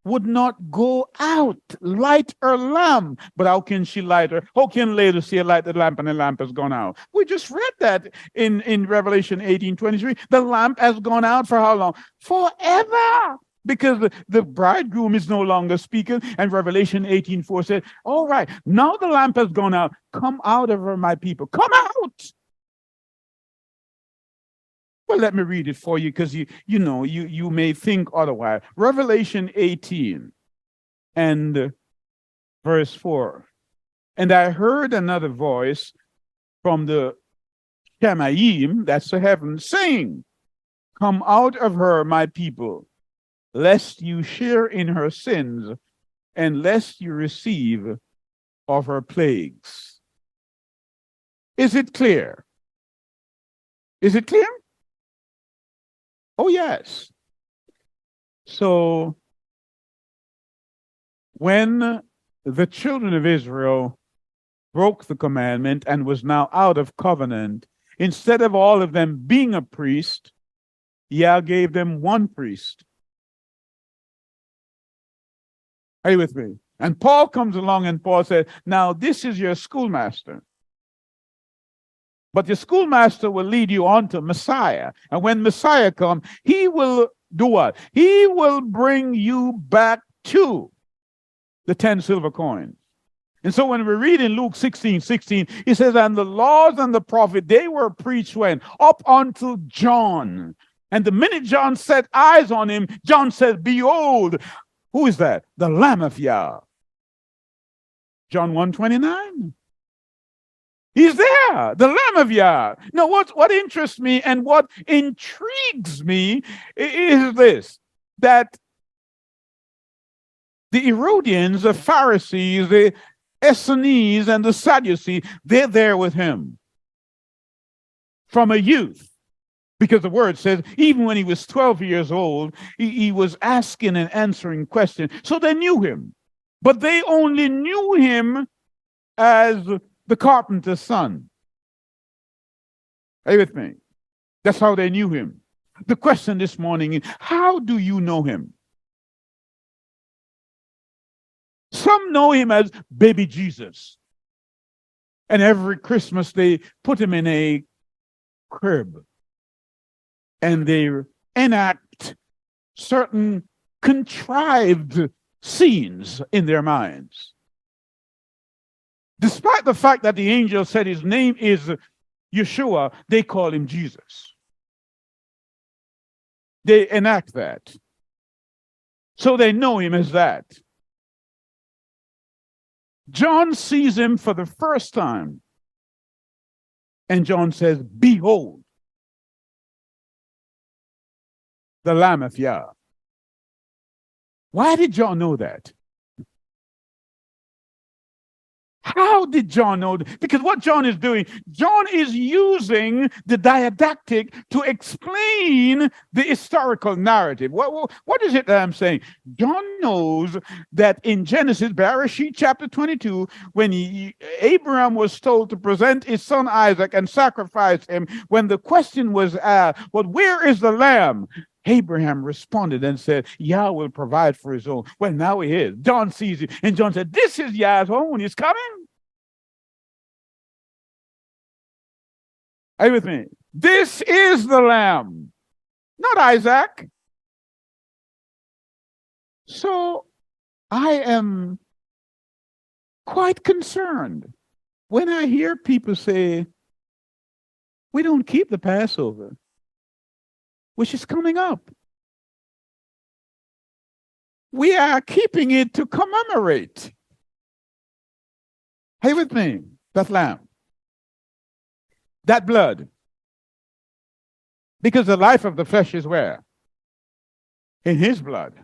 would not go out, light her lamp. But how can she light her? How can Laodicea light the lamp and the lamp has gone out? We just read that in Revelation 18:23. The lamp has gone out for how long? Forever. Because the bridegroom is no longer speaking, and Revelation 18:4 said, all right, now the lamp has gone out. Come out of her, my people. Come out. Well, let me read it for you, because you may think otherwise. Revelation 18 and verse 4. And I heard another voice from the Shemaim, that's the heaven, saying, come out of her, my people, lest you share in her sins, and lest you receive of her plagues. Is it clear? Is it clear? Oh, yes. So when the children of Israel broke the commandment and was now out of covenant, instead of all of them being a priest, Yah gave them one priest. Are you with me? And Paul comes along and Paul said, now this is your schoolmaster. But your schoolmaster will lead you on to Messiah. And when Messiah comes, he will do what? He will bring you back to the 10 silver coins. And so when we read in Luke 16:16, he says, and the laws and the prophet, they were preached when? Up unto John. And the minute John set eyes on him, John said, behold, who is that? The Lamb of Yah. John 1:29. He's there, the Lamb of Yah. Now, what interests me and what intrigues me is this, that the Herodians, the Pharisees, the Essenes, and the Sadducees, they're there with him from a youth. Because the word says, even when he was 12 years old, he was asking and answering questions. So they knew him. But they only knew him as the carpenter's son. Are you with me? That's how they knew him. The question this morning is, how do you know him? Some know him as baby Jesus. And every Christmas they put him in a crib. And they enact certain contrived scenes in their minds. Despite the fact that the angel said his name is Yeshua, they call him Jesus. They enact that. So they know him as that. John sees him for the first time. And John says, behold, the Lamb of Yah. Why did John know that? How did John know that? Because what John is doing, John is using the didactic to explain the historical narrative. What is it that I'm saying? John knows that in Genesis, Bereshit chapter 22, when Abraham was told to present his son Isaac and sacrifice him, when the question was asked, well, where is the lamb? Abraham responded and said, Yah will provide for his own. Well, now he is. John sees it. And John said, this is Yah's own. He's coming. Are you with me? This is the lamb, not Isaac. So I am quite concerned when I hear people say, we don't keep the Passover, which is coming up. We are keeping it to commemorate. Hey, with me, that lamb, that blood. Because the life of the flesh is where? In his blood.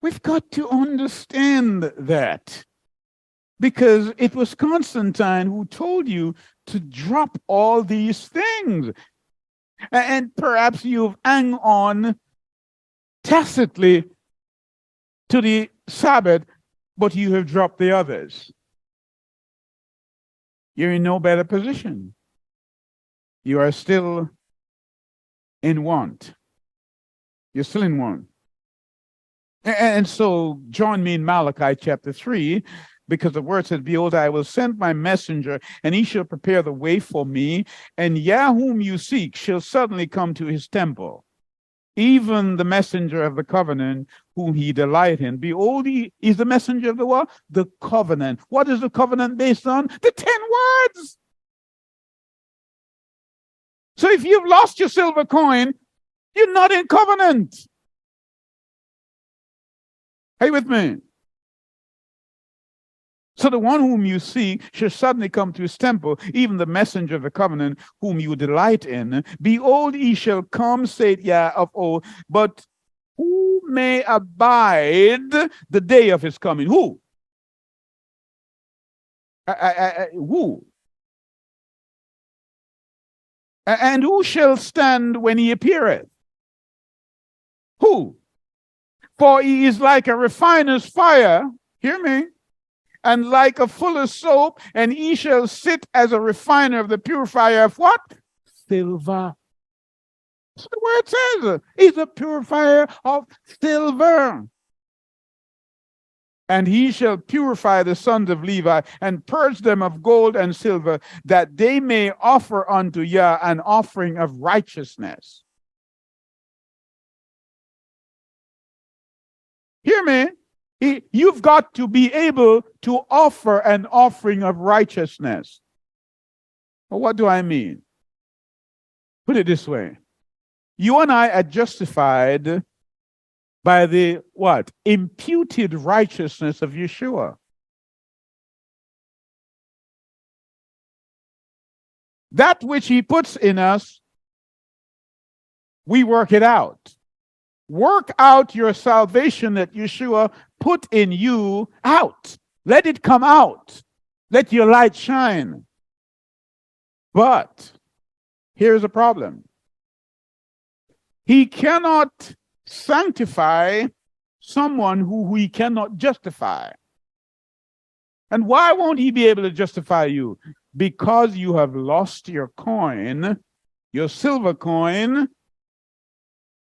We've got to understand that. Because it was Constantine who told you to drop all these things. And perhaps you've hung on tacitly to the Sabbath, but you have dropped the others. You're in no better position. You are still in want. You're still in want. And so join me in Malachi chapter 3, because the word says, behold, I will send my messenger, and he shall prepare the way for me, and Yah whom you seek shall suddenly come to his temple. Even the messenger of the covenant whom he delight in. Behold, he is the messenger of the what? The covenant. What is the covenant based on? The 10 words. So if you've lost your silver coin, you're not in covenant. Are you with me? So the one whom you see shall suddenly come to his temple, even the messenger of the covenant whom you delight in. Behold, he shall come, saith Yah of old, but who may abide the day of his coming? Who? Who? And who shall stand when he appeareth? Who? For he is like a refiner's fire. Hear me. And like a fuller's soap, and he shall sit as a refiner of the purifier of what? Silver. That's the word says. He's a purifier of silver. And he shall purify the sons of Levi, and purge them of gold and silver, that they may offer unto Yah an offering of righteousness. Hear me. You've got to be able to offer an offering of righteousness. Well, what do I mean? Put it this way. You and I are justified by the what? Imputed righteousness of Yeshua. That which he puts in us, we work it out. Work out your salvation that Yeshua put in you out. Let it come out. Let your light shine. But here's a problem. He cannot sanctify someone who he cannot justify. And why won't he be able to justify you? Because you have lost your coin, your silver coin,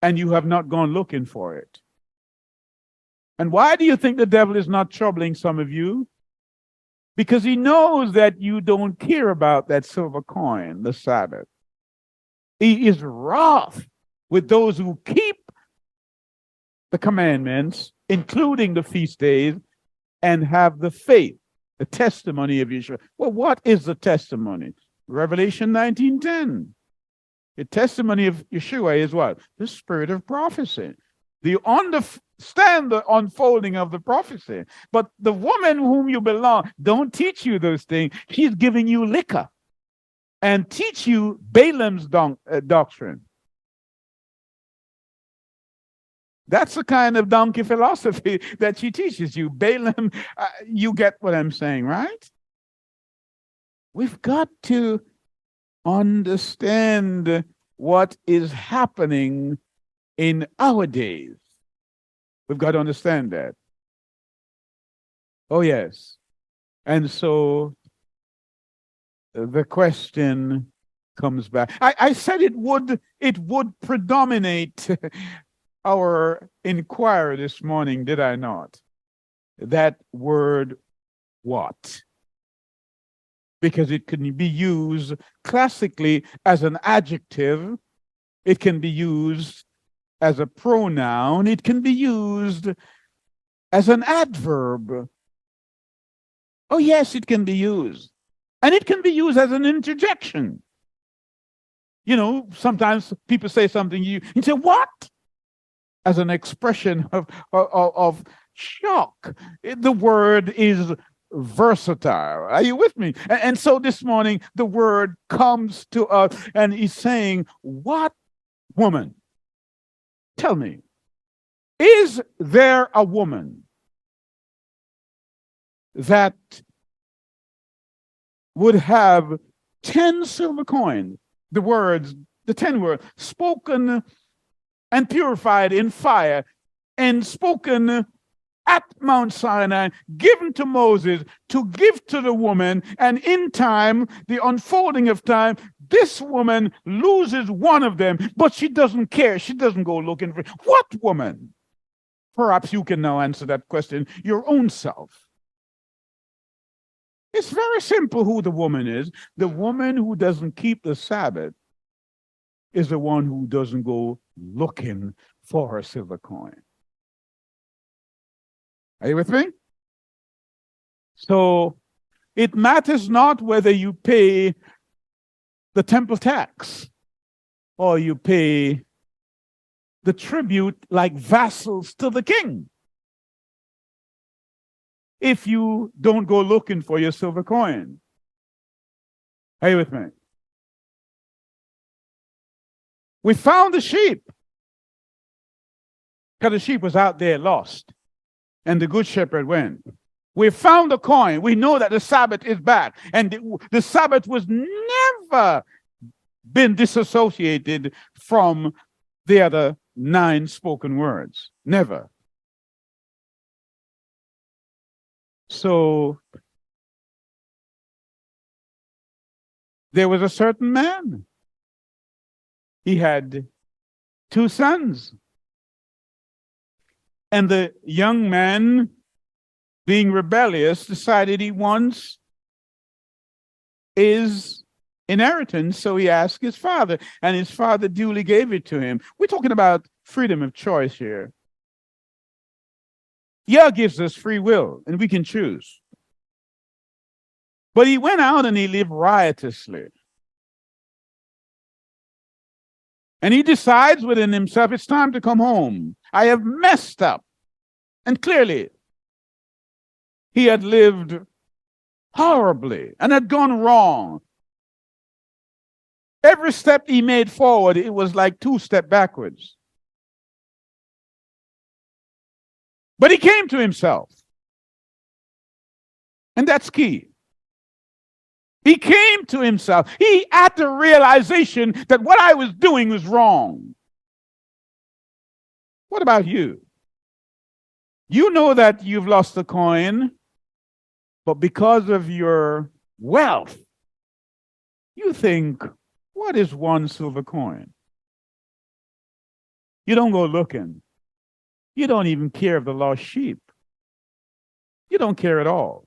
and you have not gone looking for it. And why do you think the devil is not troubling some of you? Because he knows that you don't care about that silver coin, the Sabbath. He is wroth with those who keep the commandments, including the feast days, and have the faith, the testimony of Yeshua. Well, what is the testimony? Revelation 19:10. The testimony of Yeshua is what? The spirit of prophecy. You understand the unfolding of the prophecy. But the woman whom you belong don't teach you those things. She's giving you liquor and teach you Balaam's doctrine. That's the kind of donkey philosophy that she teaches you. Balaam, you get what I'm saying, right? We've got to understand what is happening in our days. We've got to understand that. Oh, yes. And so the question comes back. I said it would predominate our inquiry this morning, did I not? That word, what? Because it can be used classically as an adjective. It can be used as a pronoun. It can be used as an adverb. Oh, yes, it can be used. And it can be used as an interjection. You know, sometimes people say something, you say, what? As an expression of shock. The word is versatile. Are you with me? And so this morning, the word comes to us and he's saying, what woman? Tell me, is there a woman that would have 10 silver coins, the words, the 10 words, spoken and purified in fire and spoken at Mount Sinai, given to Moses to give to the woman, and in time, the unfolding of time, this woman loses one of them, but she doesn't care. She doesn't go looking for it. What woman? Perhaps you can now answer that question your own self. It's very simple who the woman is. The woman who doesn't keep the Sabbath is the one who doesn't go looking for her silver coin. Are you with me? So it matters not whether you pay the temple tax or you pay the tribute like vassals to the king. If you don't go looking for your silver coin. Are you with me? We found the sheep because the sheep was out there lost. And the good shepherd went. We found the coin. We know that the Sabbath is back. And the Sabbath was never been disassociated from the other 9 spoken words. Never. So there was a certain man. He had 2 sons. And the young man, being rebellious, decided he wants his inheritance, so he asked his father, and his father duly gave it to him. We're talking about freedom of choice here. Yah gives us free will, and we can choose. But he went out and he lived riotously. And he decides within himself, it's time to come home. I have messed up. And clearly, he had lived horribly and had gone wrong. Every step he made forward, it was like 2 steps backwards. But he came to himself. And that's key. He came to himself. He had the realization that what I was doing was wrong. What about you? You know that you've lost a coin, but because of your wealth, you think, what is 1 silver coin? You don't go looking. You don't even care of the lost sheep. You don't care at all.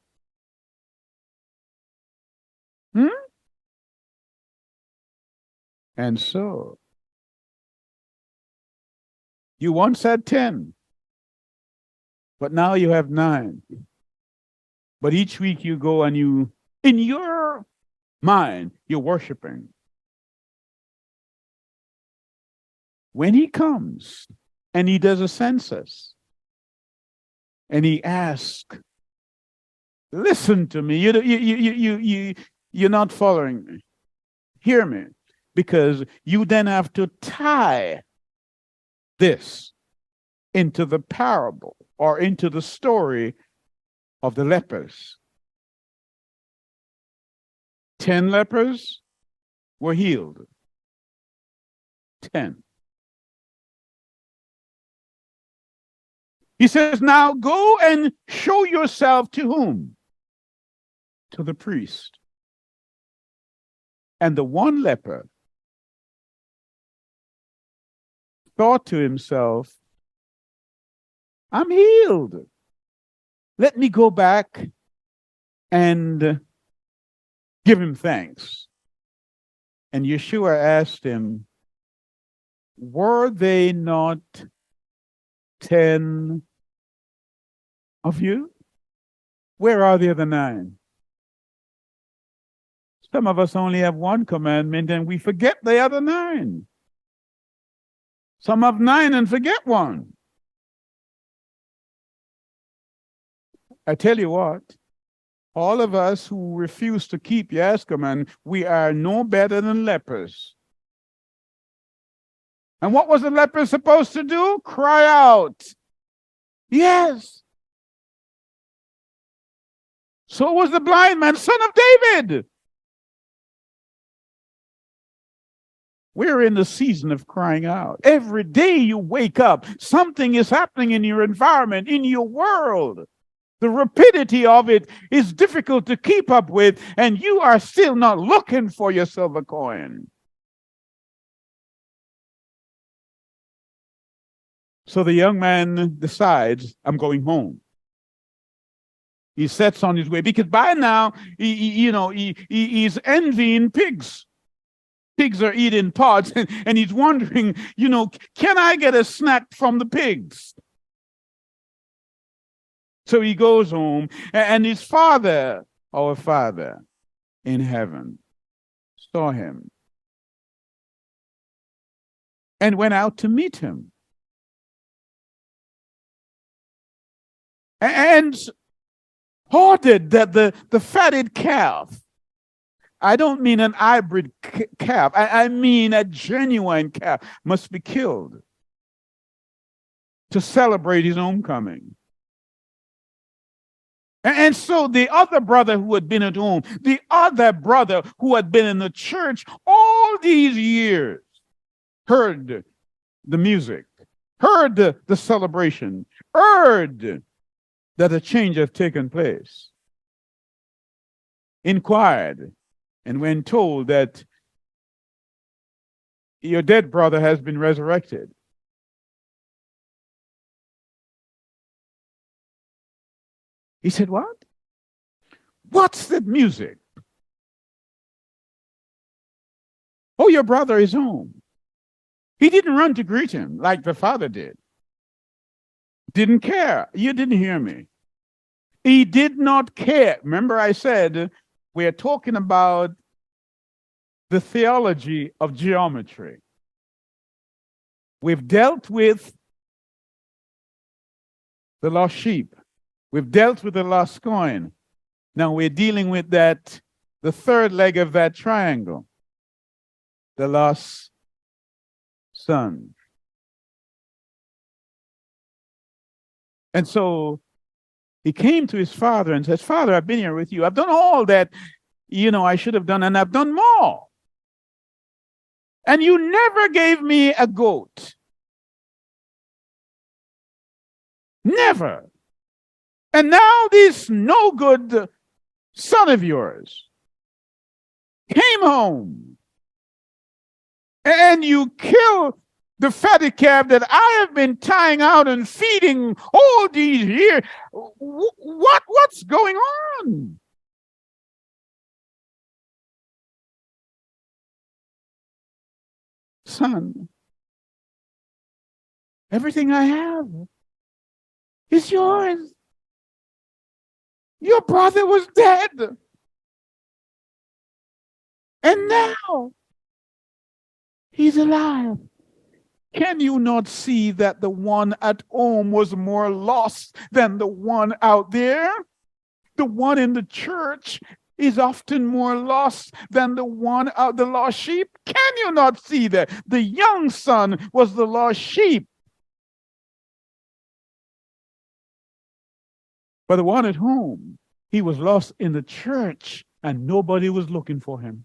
And so, you once had 10, but now you have 9. But each week you go and you, in your mind, you're worshiping. When he comes and he does a census and he asks, listen to me, you're not following me. Hear me, because you then have to tie this into the parable or into the story of the lepers. 10 lepers were healed. 10. He says, now go and show yourself to whom? To the priest. And the one leper thought to himself, I'm healed. Let me go back and give him thanks. And Yeshua asked him, were they not 10 of you? Where are the other 9? Some of us only have one commandment and we forget the other 9. Some have 9 and forget 1. I tell you what, all of us who refuse to keep Yah's command, we are no better than lepers. And what was the leper supposed to do? Cry out. Yes. So was the blind man, son of David. We're in the season of crying out. Every day you wake up, something is happening in your environment, in your world. The rapidity of it is difficult to keep up with, and you are still not looking for your silver coin. So the young man decides, I'm going home. He sets on his way because by now, he's envying pigs. Pigs are eating pods, and he's wondering, can I get a snack from the pigs? So he goes home, and his father, our Father in heaven, saw him and went out to meet him. And ordered that the fatted calf, I don't mean an hybrid calf, I mean a genuine calf, must be killed to celebrate his homecoming. And so the other brother who had been at home, the other brother who had been in the church all these years, heard the music, heard the celebration, heard that a change had taken place, inquired, and when told that your dead brother has been resurrected. He said, what? What's that music? Oh, your brother is home. He didn't run to greet him like the father did. Didn't care. You didn't hear me. He did not care. Remember I said, we're talking about the theology of geometry. We've dealt with the lost sheep. We've dealt with the lost coin. Now we're dealing with the third leg of that triangle, the lost son. And so he came to his father and says, Father, I've been here with you. I've done all that, I should have done, and I've done more. And you never gave me a goat. Never. And now this no good son of yours came home and you killed the fatted calf that I have been tying out and feeding all these years. What's going on? Son, everything I have is yours. Your brother was dead. And now he's alive. Can you not see that the one at home was more lost than the one out there? The one in the church is often more lost than the one out, the lost sheep. Can you not see that? The young son was the lost sheep. But the one at home, he was lost in the church and nobody was looking for him.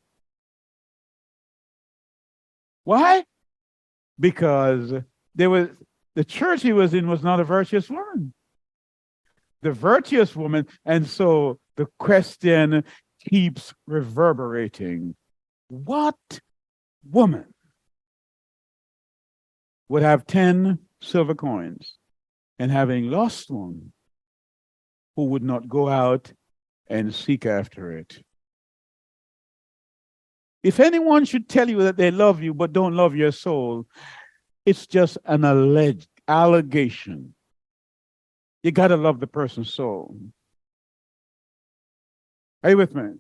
Why? Because the church he was in was not a virtuous woman. The virtuous woman, and so the question keeps reverberating. What woman would have 10 silver coins and having lost one, who would not go out and seek after it? If anyone should tell you that they love you but don't love your soul, it's just an alleged allegation. You got to love the person's soul. Are you with me?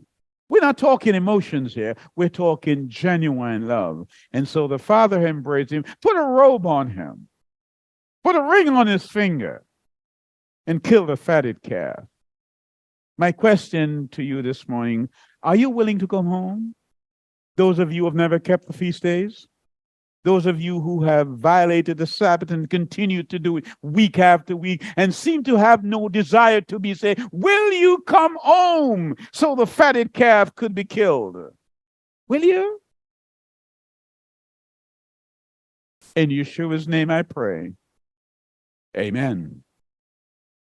We're not talking emotions here. We're talking genuine love. And so the father embraced him, put a robe on him, put a ring on his finger, and killed a fatted calf. My question to you this morning, are you willing to come home? Those of you who have never kept the feast days? Those of you who have violated the Sabbath and continue to do it week after week and seem to have no desire to be saved, will you come home so the fatted calf could be killed? Will you? In Yeshua's name I pray. Amen.